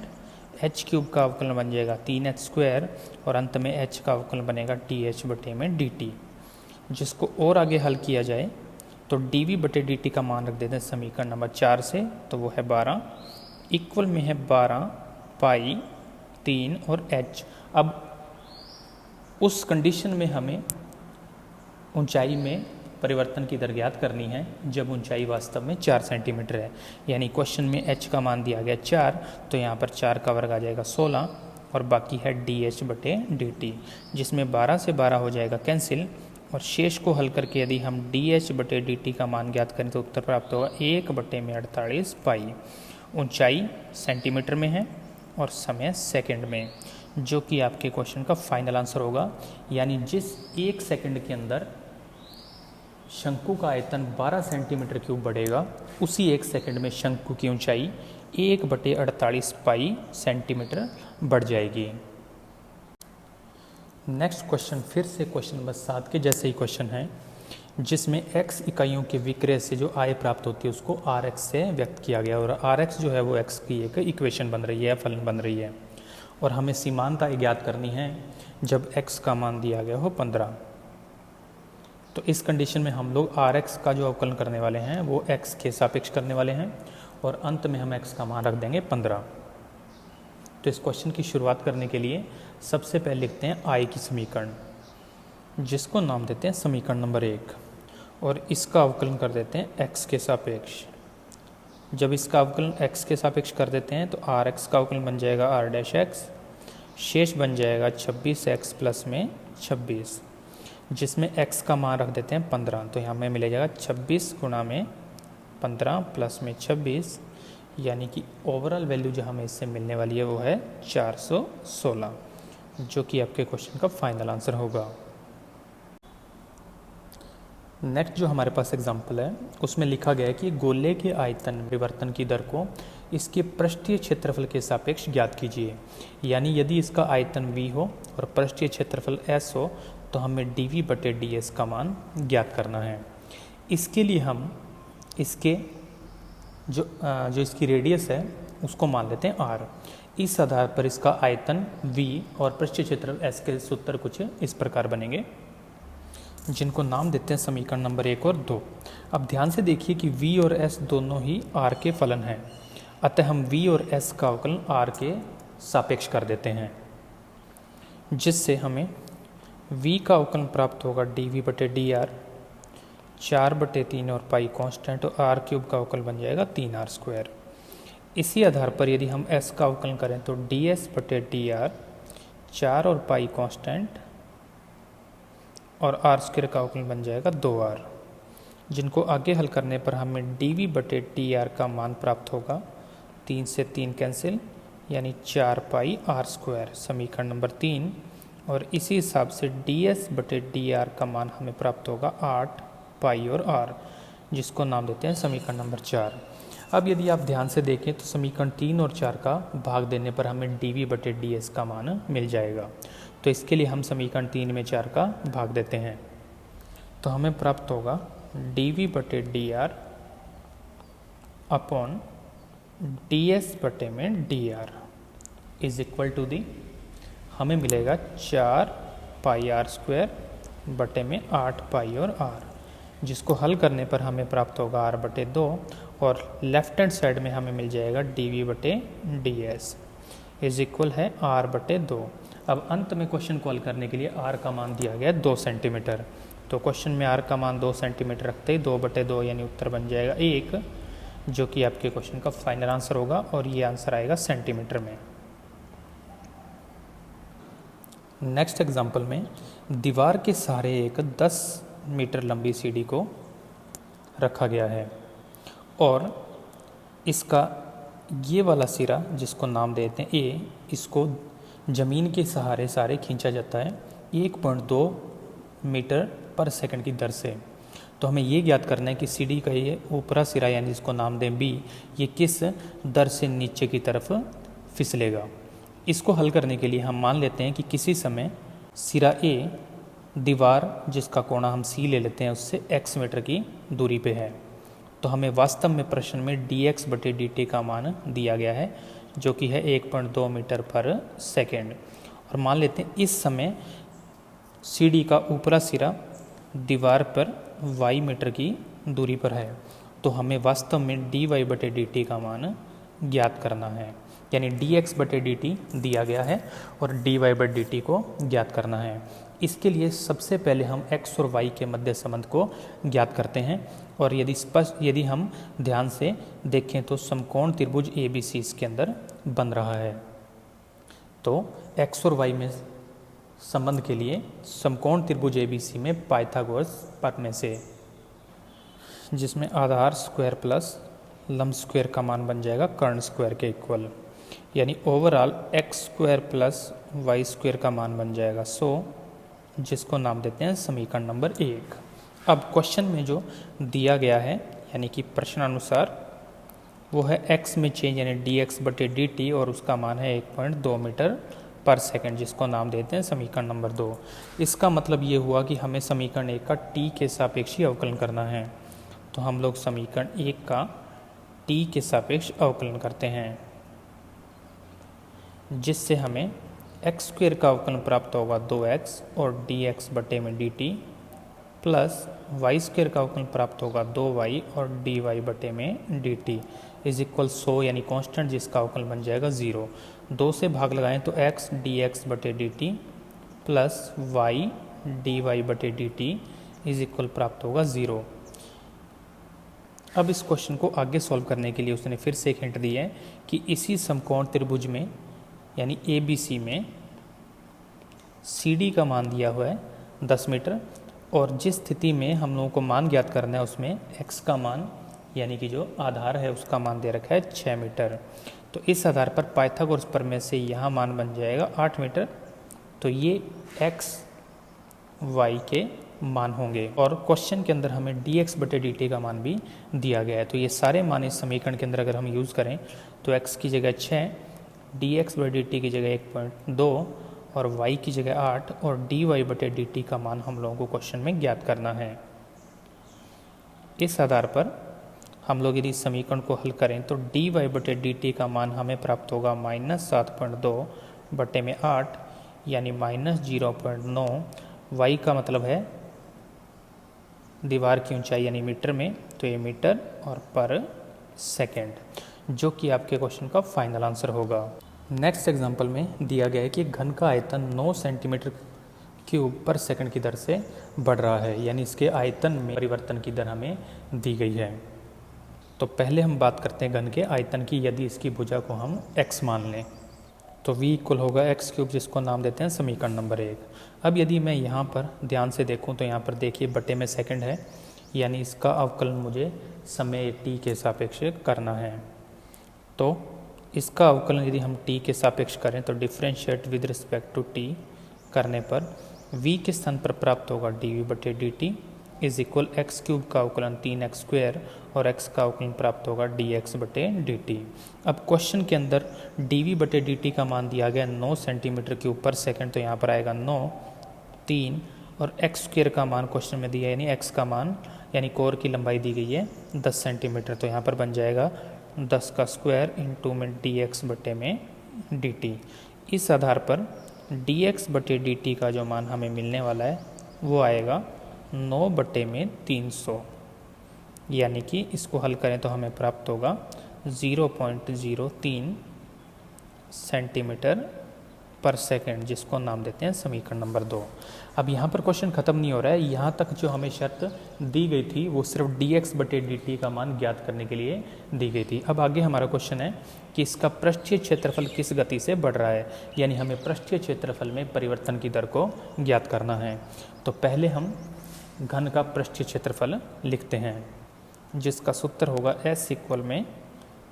[SPEAKER 1] h³ का अवकलन बन जाएगा 3h², और अंत में h का अवकलन बनेगा dh/dt। जिसको और आगे हल किया जाए तो dv/dt का मान रख देते हैं समीकरण नंबर 4 से, तो वो है 12 इक्वल में है 12 पाई 3 और h। अब उस कंडीशन में हमें ऊंचाई में परिवर्तन की दर ज्ञात करनी है जब ऊंचाई वास्तव में 4 सेंटीमीटर है। यानी क्वेश्चन में h का मान दिया गया 4, तो यहाँ पर 4 का वर्ग आ जाएगा 16, और बाकी है dh/dt, जिसमें 12 से 12 हो जाएगा कैंसिल, और शेष को हल करके यदि हम dh/dt का मान ज्ञात करें तो उत्तर प्राप्त होगा 1/48 पाई। ऊंचाई सेंटीमीटर में है और समय सेकंड में, जो कि आपके क्वेश्चन का फाइनल आंसर होगा। यानी जिस 1 सेकंड के अंदर शंकु का आयतन 12 सेंटीमीटर क्यूब बढ़ेगा, उसी 1 सेकंड में शंकु की ऊंचाई 1/48 पाई सेंटीमीटर बढ़ जाएगी। नेक्स्ट क्वेश्चन फिर से क्वेश्चन नंबर 7 के जैसे ही क्वेश्चन है, जिसमें x इकाइयों के विक्रय से जो आय प्राप्त होती है उसको rx से व्यक्त किया गया, और rx जो है वो x की एक इक्वेशन बन रही है, फलन बन रही है, और हमें सीमांत आय ज्ञात करनी है जब x का मान दिया गया हो 15। तो इस कंडीशन में हम लोग rx का जो अवकलन करने वाले हैं वो x के सापेक्ष करने वाले हैं, और अंत में हम x का मान रख देंगे 15। तो इस क्वेश्चन की शुरुआत करने के लिए सबसे पहले लिखते हैं आय की समीकरण, जिसको नाम देते हैं समीकरण नंबर 1, और इसका अवकलन कर देते हैं x के सापेक्ष। जब इसका अवकलन x के सापेक्ष कर देते हैं तो rx का अवकलन बन जाएगा r'(x), शेष बन जाएगा 26x प्लस में 26, जिसमें x का मान रख देते हैं 15। तो यहाँ हमें मिलेगा 26 गुणा में 15 प्लस में 26, यानी कि ओवरऑल वैल्यू जो हमें इससे मिलने वाली है वो है 416, जो कि आपके क्वेश्चन का फाइनल आंसर होगा। नेक्स्ट जो हमारे पास एग्जांपल है उसमें लिखा गया है कि गोले के आयतन परिवर्तन की दर को इसके पृष्ठीय क्षेत्रफल के सापेक्ष ज्ञात कीजिए। यानी यदि इसका आयतन v हो और पृष्ठीय क्षेत्रफल s हो तो हमें dv/ds का मान ज्ञात करना है। इसके लिए हम इसके जो इसकी रेडियस है उसको मान लेते हैं r। इस आधार पर इसका आयतन v और पृष्ठीय क्षेत्रफल s के सूत्र कुछ इस प्रकार बनेंगे, जिनको नाम देते हैं समीकरण नंबर 1 और 2। अब ध्यान से देखिए कि v और s दोनों ही r के फलन हैं, अतः हम v और s का अवकलन r के सापेक्ष कर देते हैं, जिससे हमें v का अवकलन प्राप्त होगा dv/dr 4/3 और पाई कांस्टेंट, और r³ का अवकलन बन जाएगा 3r²। इसी आधार पर यदि हम s का अवकलन करें तो ds/dr 4 और पाई कांस्टेंट और r² का अवकलन बन जाएगा 2r, जिनको आगे हल करने पर हमें dv/dr का मान प्राप्त होगा 3 से 3 कैंसिल, यानी 4 पाई r², समीकरण नंबर 3। और इसी हिसाब से ds/dr का मान हमें प्राप्त होगा 8 पाई और r, जिसको नाम देते हैं समीकरण नंबर 4। अब यदि आप ध्यान से देखें तो समीकरण 3 और 4 का भाग देने पर हमें dv/ds का मान मिल जाएगा। तो इसके लिए हम समीकरण 3 में 4 का भाग देते हैं, तो हमें प्राप्त होगा dv/dr upon ds/dr is equal to the, हमें मिलेगा 4 पाई r² बटे में 8 पाई और r, जिसको हल करने पर हमें प्राप्त होगा r/2, और लेफ्ट हैंड साइड में हमें मिल जाएगा dv/ds इज इक्वल है r/2। अब अंत में क्वेश्चन को हल करने के लिए r का मान दिया गया 2 सेंटीमीटर, तो क्वेश्चन में r का मान 2 सेंटीमीटर रखते ही 2/2 यानी उत्तर बन जाएगा 1, जो कि आपके क्वेश्चन का फाइनल आंसर होगा, और ये आंसर आएगा सेंटीमीटर में। नेक्स्ट एग्जांपल में दीवार के सहारे एक 10 मीटर लंबी सीढ़ी को रखा गया है, और इसका ये वाला सिरा जिसको नाम देते हैं A, इसको ज़मीन के सहारे सारे खींचा जाता है 1.2 मीटर पर सेकंड की दर से। तो हमें ये ज्ञात करना है कि सी डी का ये ऊपरा सिरा यानी जिसको नाम दें बी, ये किस दर से नीचे की तरफ फिसलेगा। इसको हल करने के लिए हम मान लेते हैं कि किसी समय सिरा ए दीवार जिसका कोणा हम सी ले लेते हैं उससे x मीटर की दूरी पे है। तो हमें वास्तव में प्रश्न में dx बटे dt का मान दिया गया है जो कि है 1.2 मीटर पर सेकेंड। और मान लेते हैं इस समय सी डी का ऊपरा सिरा दीवार पर y मीटर की दूरी पर है। तो हमें वास्तव में dy बटे dt का मान ज्ञात करना है, यानी dx बटे dt दिया गया है और dy बटे dt को ज्ञात करना है। इसके लिए सबसे पहले हम x और y के मध्य संबंध को ज्ञात करते हैं। और यदि हम ध्यान से देखें तो समकोण त्रिभुज ABC इसके अंदर बन रहा है। तो x और y में संबंध के लिए समकोण त्रिभुज ABC में पाइथागोरस प्रमेय से, जिसमें आधार स्क्वायर प्लस लंब स्क्वायर का मान बन जाएगा कर्ण स्क्वायर के इक्वल, यानी overall x square plus y square का मान बन जाएगा 100, जिसको नाम देते हैं समीकरण नंबर 1। अब क्वेश्चन में जो दिया गया है यानी कि प्रश्नानुसार वो है x में चेंज यानी dx बटे dt और उसका मान है 1.2 मीटर पर सेकंड, जिसको नाम देते हैं समीकरण नंबर 2। इसका मतलब ये हुआ कि हमें समीकरण 1 का t के सापेक्षी अवकलन करना है। तो हम लोग समीकरण 1 का t के सापेक्ष अवकलन करते हैं, जिससे हमें x स्क्वायर का अवकलन प्राप्त होगा 2x और dx बटे में dt प्लस y स्क्वायर का अवकलन प्राप्त होगा 2y और dy बटे में dt इज इक्वल 100, यानी कांस्टेंट जिसका अवकलन बन जाएगा 0। 2 से भाग लगाएं तो x dx बटे dt प्लस y dy बटे dt इज इक्वल प्राप्त होगा 0। अब इस क्वेश्चन को आगे सॉल्व करने के लिए उसने फिर से एक हिंट दी है कि इसी समकोण त्रिभुज में यानी ABC में CD का मान दिया हुआ है 10 मीटर और जिस स्थिति में हम लोगों को मान ज्ञात करना है उसमें x का मान यानी कि जो आधार है उसका मान दे रखा है 6 मीटर। तो इस आधार पर पाइथागोरस प्रमेय से यहाँ मान बन जाएगा 8 मीटर। तो ये x y के मान होंगे और क्वेश्चन के अंदर हमें dx बटे dt का मान भी दिया गया है। तो ये सारे मान इस समीकरण के अंदर अगर हम यूज़ करें तो x की जगह 6, dx बटे dt की जगह 1.2 और y की जगह 8 और dy बटे dt का मान हम लोगों को क्वेश्चन में ज्ञात करना है। इस आधार पर हम लोग यदि समीकरण को हल करें तो dy बटे dt का मान हमें प्राप्त होगा -7.2 बटे में 8 यानी -0.9। y का मतलब है दीवार की ऊंचाई यानी मीटर में, तो ये मीटर और पर सेकेंड, जो कि आपके क्वेश्चन का फाइनल आंसर होगा। नेक्स्ट एग्जांपल में दिया गया है कि घन का आयतन 9 सेंटीमीटर क्यूब पर सेकंड की दर से बढ़ रहा है, यानी इसके आयतन में परिवर्तन की दर हमें दी गई है। तो पहले हम बात करते हैं घन के आयतन की। यदि इसकी भुजा को हम x मान लें तो v इक्वल होगा x क्यूब, जिसको नाम देते हैं समीकरण नंबर 1। अब यदि मैं यहाँ पर ध्यान से देखूँ तो यहाँ पर देखिए बटे में सेकंड है, यानी इसका अवकलन मुझे समय t के सापेक्ष करना है। तो इसका अवकलन यदि हम t के सापेक्ष करें तो differentiate with respect to t करने पर v के स्थान पर प्राप्त होगा dv बटे dt is equal x cube का अवकलन 3x स्क्वायर और x का अवकलन प्राप्त होगा dx बटे dt। अब क्वेश्चन के अंदर dv बटे dt का मान दिया गया 9 सेंटीमीटर क्यूब पर सेकंड, तो यहाँ पर आएगा 9, 3 और x स्क्वायर का मान क्वेश्चन में दिया है, यानी x का मान यानी कोर की लंबाई दी गई है 10 सेंटीमीटर, तो यहाँ पर बन जाएगा 10 का स्क्वायर इंटू में dx बटे में dt। इस आधार पर dx बटे dt का जो मान हमें मिलने वाला है वो आएगा 9 बटे में 300, यानी कि इसको हल करें तो हमें प्राप्त होगा 0.03 सेंटीमीटर पर सेकंड, जिसको नाम देते हैं समीकरण नंबर 2। अब यहाँ पर क्वेश्चन खत्म नहीं हो रहा है, यहाँ तक जो हमें शर्त दी गई थी वो सिर्फ dx बटे dt का मान ज्ञात करने के लिए दी गई थी। अब आगे हमारा क्वेश्चन है कि इसका पृष्ठीय क्षेत्रफल किस गति से बढ़ रहा है, यानी हमें पृष्ठीय क्षेत्रफल में परिवर्तन की दर को ज्ञात करना है। तो पहले हम घन का पृष्ठीय क्षेत्रफल लिखते हैं, जिसका सूत्र होगा s इक्वल में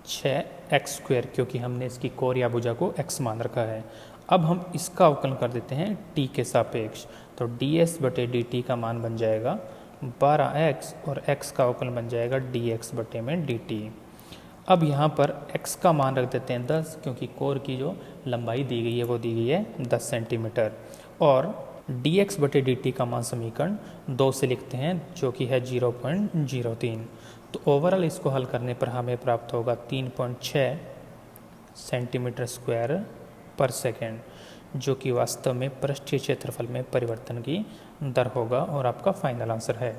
[SPEAKER 1] 6x स्क्वायर, क्योंकि हमने इसकी कोर या भुजा को x मान रखा है। अब हम इसका अवकलन कर देते हैं t के सापेक्ष, तो ds बटे dt का मान बन जाएगा 12x और x का अवकलन बन जाएगा dx बटे में dt। अब यहाँ पर x का मान रख देते हैं 10, क्योंकि कोर की जो लंबाई दी गई है वो दी गई है 10 सेंटीमीटर, और dx बटे dt का मान समीकरण 2 से लिखते हैं जो कि है 0.03। तो ओवरऑल इसको हल करने पर हमें प्राप्त होगा 3.6 सेंटीमीटर स्क्वायर पर सेकेंड, जो कि वास्तव में पृष्ठीय क्षेत्रफल में परिवर्तन की दर होगा और आपका फाइनल आंसर है।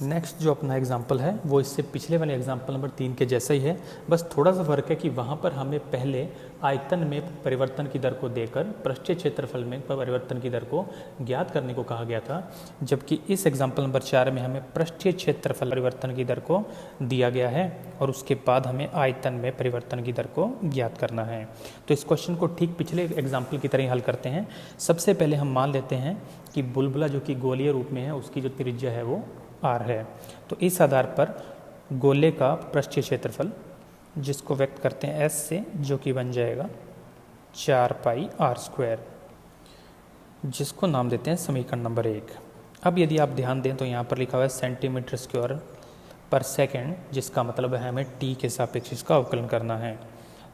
[SPEAKER 1] नेक्स्ट जो अपना एग्जाम्पल है वो इससे पिछले वाले एग्जाम्पल नंबर 3 के जैसा ही है, बस थोड़ा सा फर्क है कि वहाँ पर हमें पहले आयतन में परिवर्तन की दर को देकर पृष्ठीय क्षेत्रफल में परिवर्तन की दर को ज्ञात करने को कहा गया था, जबकि इस एग्जाम्पल नंबर 4 में हमें पृष्ठीय क्षेत्रफल परिवर्तन की दर को दिया गया है और उसके बाद हमें आयतन में परिवर्तन की दर को ज्ञात करना है। तो इस क्वेश्चन को ठीक पिछले एग्जाम्पल की तरह ही हल करते हैं। सबसे पहले हम मान लेते हैं कि बुलबुला जो कि गोलीय रूप में है उसकी जो त्रिज्या है वो r है। तो इस आधार पर गोले का पृष्ठीय क्षेत्रफल जिसको व्यक्त करते हैं s से, जो कि बन जाएगा 4 पाई r², जिसको नाम देते हैं समीकरण नंबर 1। अब यदि आप ध्यान दें तो यहाँ पर लिखा हुआ है सेंटीमीटर स्क्वायर पर सेकेंड, जिसका मतलब है हमें t के सापेक्ष इसका अवकलन करना है।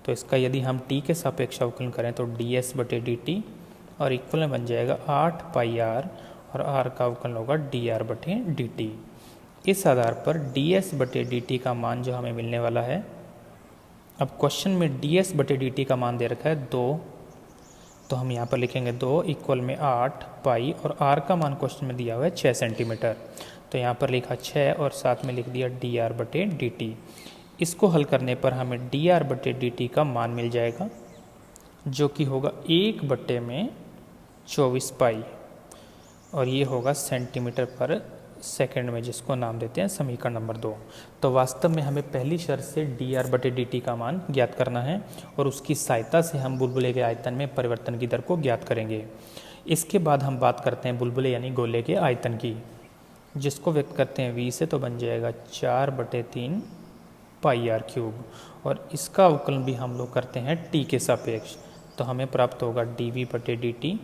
[SPEAKER 1] तो इसका यदि हम t के सापेक्ष अवकलन करें तो ds बटे dt और इक्वल बन जाएगा 8 पाई r और r का अवकलन होगा dr बटे dt। इस आधार पर ds बटे dt का मान जो हमें मिलने वाला है, अब क्वेश्चन में ds बटे dt का मान दे रखा है 2, तो हम यहाँ पर लिखेंगे 2 इक्वल में 8 पाई और r का मान क्वेश्चन में दिया हुआ है 6 सेंटीमीटर, तो यहाँ पर लिखा 6 और साथ में लिख दिया dr बटे dt। इसको हल करने पर हमें dr बटे dt का मान मिल जाएगा जो कि होगा 1 बटे में 24 पाई और ये होगा सेंटीमीटर पर सेकेंड में, जिसको नाम देते हैं समीकरण नंबर 2। तो वास्तव में हमें पहली शर्त से dr बटे dt का मान ज्ञात करना है और उसकी सहायता से हम बुलबुले के आयतन में परिवर्तन की दर को ज्ञात करेंगे। इसके बाद हम बात करते हैं बुलबुले यानी गोले के आयतन की, जिसको व्यक्त करते हैं v से, तो बन जाएगा 4 बटे 3 पाई r³ और इसका अवकलन भी हम लोग करते हैं t के सापेक्ष, तो हमें प्राप्त होगा dv बटे dt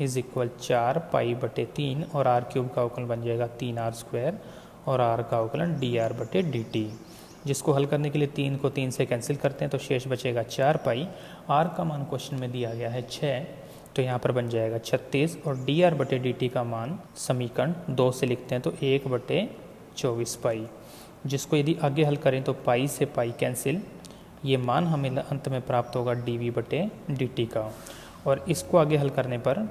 [SPEAKER 1] इज इक्वल 4 पाई बटे 3 और r³ का अवकलन बन जाएगा 3r² और r का अवकलन dr बटे dt, जिसको हल करने के लिए 3 को 3 से कैंसिल करते हैं तो शेष बचेगा 4 पाई। r का मान क्वेश्चन में दिया गया है 6, तो यहाँ पर बन जाएगा 36 और dr बटे dt का मान समीकरण 2 से लिखते हैं तो 1 बटे 24 पाई, जिसको यदि आगे हल करें तो पाई से पाई कैंसिल, ये मान हमें अंत में प्राप्त होगा dv बटे dt का, और इसको आगे हल करने पर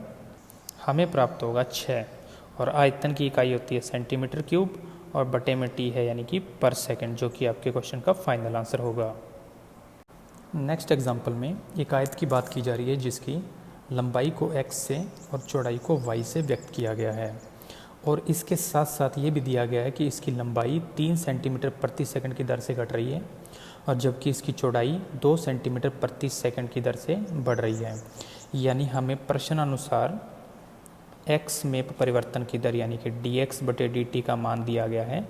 [SPEAKER 1] हमें प्राप्त होगा 6 और आयतन की इकाई होती है सेंटीमीटर क्यूब और बटे में t है यानी कि पर सेकंड, जो कि आपके क्वेश्चन का फाइनल आंसर होगा। नेक्स्ट एग्जांपल में एक आयत की बात की जा रही है जिसकी लंबाई को x से और चौड़ाई को y से व्यक्त किया गया है और इसके साथ साथ ये भी दिया गया है कि इसकी लंबाई 3 सेंटीमीटर प्रति सेकंड की दर से घट रही है और जबकि इसकी चौड़ाई 2 सेंटीमीटर प्रति सेकंड की दर से बढ़ रही है। यानी हमें प्रश्नानुसार x में परिवर्तन की दर यानी कि dx बटे dt का मान दिया गया है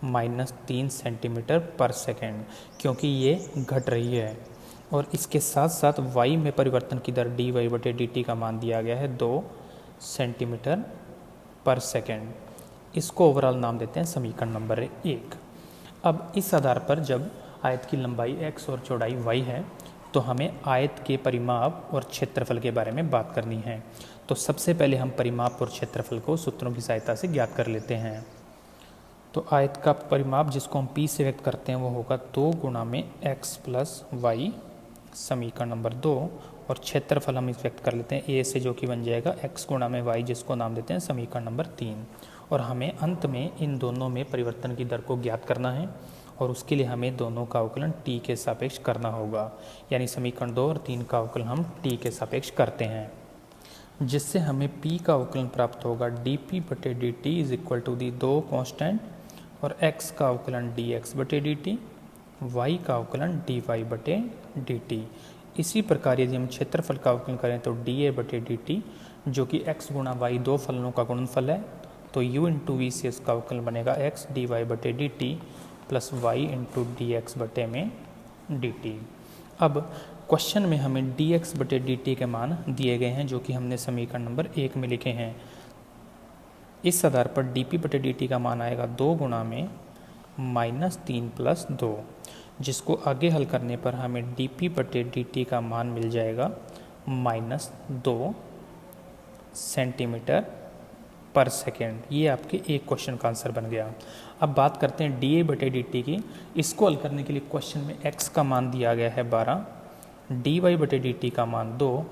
[SPEAKER 1] -3 सेंटीमीटर पर सेकेंड, क्योंकि ये घट रही है, और इसके साथ साथ y में परिवर्तन की दर dy बटे dt का मान दिया गया है 2 सेंटीमीटर पर सेकेंड। इसको ओवरऑल नाम देते हैं समीकरण नंबर 1। अब इस आधार पर जब आयत की लंबाई x और चौड़ाई y है तो हमें आयत के परिमाप और क्षेत्रफल के बारे में बात करनी है। तो सबसे पहले हम परिमाप और क्षेत्रफल को सूत्रों की सहायता से ज्ञात कर लेते हैं। तो आयत का परिमाप जिसको हम p से व्यक्त करते हैं वो होगा 2 गुणा में x प्लस y, समीकरण नंबर 2, और क्षेत्रफल हम इस व्यक्त कर लेते हैं a से, जो कि बन जाएगा x गुणा में y, जिसको नाम देते हैं समीकरण नंबर 3। और हमें अंत में इन दोनों में परिवर्तन की दर को ज्ञात करना है और उसके लिए हमें दोनों का अवकलन t के सापेक्ष करना होगा, यानी समीकरण 2 और 3 का अवकलन हम t के सापेक्ष करते हैं, जिससे हमें p का अवकलन प्राप्त होगा dp बटे dt is equal to the 2 constant और x का अवकलन dx बटे dt, y का अवकलन dy बटे dt। इसी प्रकार यदि हम क्षेत्रफल का अवकलन करें तो dA बटे dt, जो कि x गुणा y दो फलनों का गुणनफल है, तो u इंटू वी से इसका अवकलन बनेगा x dy बटे dt plus y into D x बटे में dt। अब क्वेश्चन में हमें dx बटे dt के मान दिए गए हैं, जो कि हमने समीकरण नंबर 1 में लिखे हैं। इस आधार पर dp/dt का मान आएगा 2 गुणा में -3 + 2, जिसको आगे हल करने पर हमें dp/dt का मान मिल जाएगा -2 सेंटीमीटर पर सेकेंड। ये आपके एक क्वेश्चन का आंसर बन गया। अब बात करते हैं dA/dt की। इसको हल करने के लिए क्वेश्चन में x का मान दिया गया है 12, dy/dt का मान 2,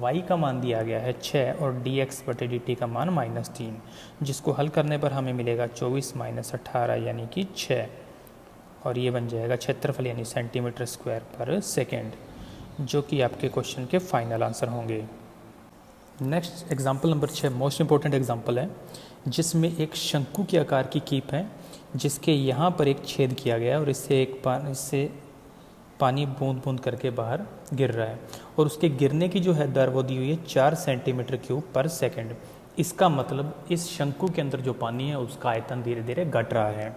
[SPEAKER 1] y का मान दिया गया है 6 और dx/dt का मान -3, जिसको हल करने पर हमें मिलेगा 24 - 18 यानी कि 6, और ये बन जाएगा क्षेत्रफल यानी सेंटीमीटर स्क्वायर पर सेकेंड, जो कि आपके क्वेश्चन के फाइनल आंसर होंगे। Next example number 6 most important example है, जिसमें एक शंकु के आकार की कीप है, जिसके यहाँ पर एक छेद किया गया है और इससे पानी बूंद बूंद करके बाहर गिर रहा है, और उसके गिरने की जो है दर वो दी हुई है 4 सेंटीमीटर क्यूब पर सेकेंड। इसका मतलब इस शंकु के अंदर जो पानी है उसका आयतन धीरे धीरे घट रहा है।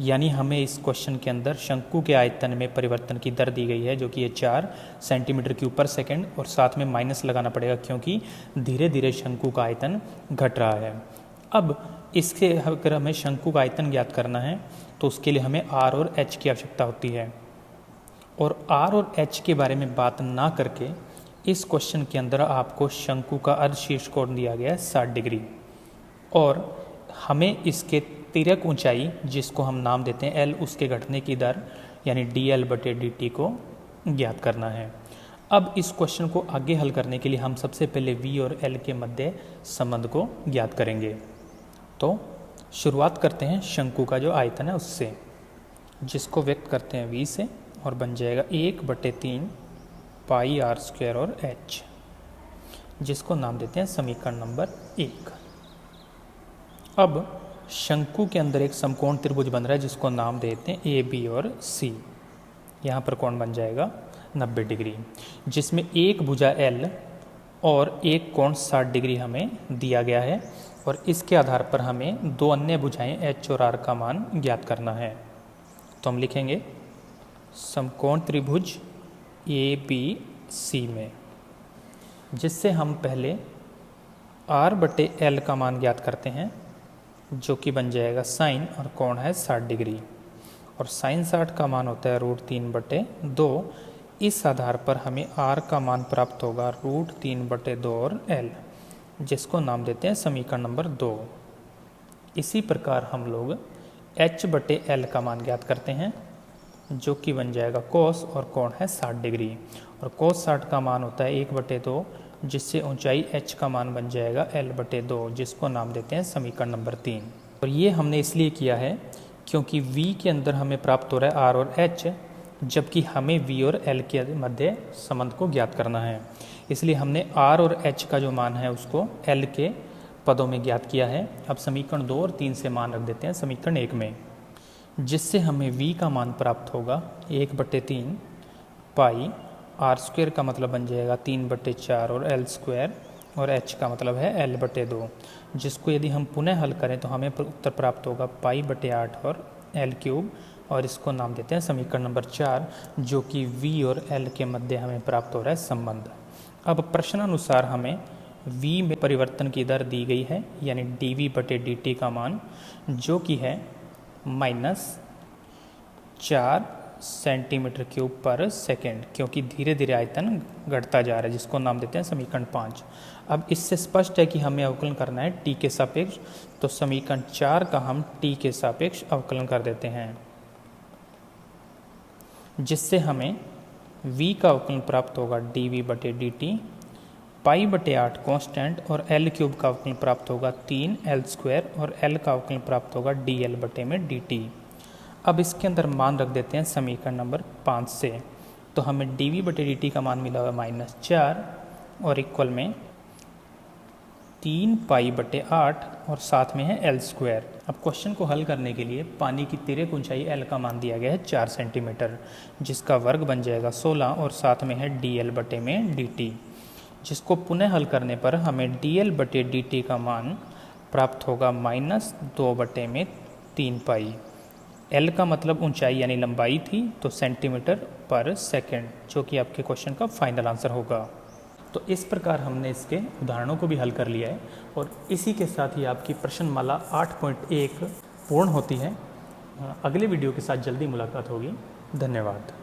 [SPEAKER 1] यानी हमें इस क्वेश्चन के अंदर शंकु के आयतन में परिवर्तन की दर दी गई है, जो कि ये 4 सेंटीमीटर क्यूब पर सेकेंड, और साथ में माइनस लगाना पड़ेगा क्योंकि धीरे धीरे शंकु का आयतन घट रहा है। अब इसके अगर हमें शंकु का आयतन ज्ञात करना है तो उसके लिए हमें आर और एच की आवश्यकता होती है, और आर और एच के बारे में बात ना करके इस क्वेश्चन के अंदर आपको शंकु का अर्धशीर्ष कोण दिया गया है 60 डिग्री, और हमें इसके तिर्यक ऊंचाई जिसको हम नाम देते हैं एल, उसके घटने की दर यानी dl/dt को ज्ञात करना है। अब इस क्वेश्चन को आगे हल करने के लिए हम सबसे पहले v और l के मध्य संबंध को ज्ञात करेंगे। तो शुरुआत करते हैं शंकु का जो आयतन है उससे, जिसको व्यक्त करते हैं v से, और बन जाएगा 1/3 पाई r² और h, जिसको नाम देते हैं समीकरण नंबर 1। अब शंकु के अंदर एक समकोण त्रिभुज बन रहा है जिसको नाम देते हैं ए बी और सी। यहाँ पर कोण बन जाएगा 90 डिग्री, जिसमें एक भुजा L और एक कोण 60 डिग्री हमें दिया गया है, और इसके आधार पर हमें दो अन्य भुजाएं H और R का मान ज्ञात करना है। तो हम लिखेंगे समकोण त्रिभुज ए बी सी में, जिससे हम पहले R/L का मान ज्ञात करते हैं, जो कि बन जाएगा साइन, और कोण है 60 डिग्री, और साइन 60 का मान होता है √3/2। इस आधार पर हमें R का मान प्राप्त होगा √3/2 और L, जिसको नाम देते हैं समीकरण नंबर 2। इसी प्रकार हम लोग H/L का मान ज्ञात करते हैं, जो कि बन जाएगा कोस, और कोण है 60 डिग्री, और कोस 60 का मान होता है 1/2, जिससे ऊंचाई h का मान बन जाएगा L/2, जिसको नाम देते हैं समीकरण नंबर 3। और ये हमने इसलिए किया है क्योंकि v के अंदर हमें प्राप्त हो रहा है r और h, जबकि हमें v और l के मध्य संबंध को ज्ञात करना है। इसलिए हमने r और h का जो मान है उसको l के पदों में ज्ञात किया है। अब समीकरण 2 और 3 से मान रख देते हैं समीकरण 1 में, जिससे हमें v का मान प्राप्त होगा 1/3 पाई, r² का मतलब बन जाएगा 3/4 और l², और h का मतलब है l/2, जिसको यदि हम पुनः हल करें तो हमें उत्तर प्राप्त होगा π/8 और l³, और इसको नाम देते हैं समीकरण नंबर 4, जो कि v और l के मध्य हमें प्राप्त हो रहा है संबंध। अब प्रश्नानुसार हमें v में परिवर्तन की दर दी गई है, यानी dv/dt का मान, जो कि है -4 सेंटीमीटर क्यूब पर सेकेंड, क्योंकि धीरे धीरे आयतन घटता जा रहा है, जिसको नाम देते हैं समीकरण 5। अब इससे स्पष्ट है कि हमें अवकलन करना है t के सापेक्ष, तो समीकरण 4 का हम t के सापेक्ष अवकलन कर देते हैं, जिससे हमें v का अवकलन प्राप्त होगा dv/dt, π/8 कांस्टेंट, और l³ का अवकलन प्राप्त होगा 3l², और l का अवकलन प्राप्त होगा dl/dt। अब इसके अंदर मान रख देते हैं समीकरण नंबर 5 से, तो हमें dv/dt का मान मिला हुआ -4 और इक्वल में 3π/8, और साथ में है l²। अब क्वेश्चन को हल करने के लिए पानी की तिर्यक ऊंचाई L का मान दिया गया है 4 सेंटीमीटर, जिसका वर्ग बन जाएगा 16, और साथ में है dl/dt, जिसको पुनः हल करने पर हमें dl/dt का मान प्राप्त होगा -2/3π। L का मतलब ऊंचाई यानी लंबाई थी, तो सेंटीमीटर पर सेकेंड, जो कि आपके क्वेश्चन का फाइनल आंसर होगा। तो इस प्रकार हमने इसके उदाहरणों को भी हल कर लिया है और इसी के साथ ही आपकी प्रश्नमाला 8.1 पूर्ण होती है। अगले वीडियो के साथ जल्दी मुलाकात होगी। धन्यवाद।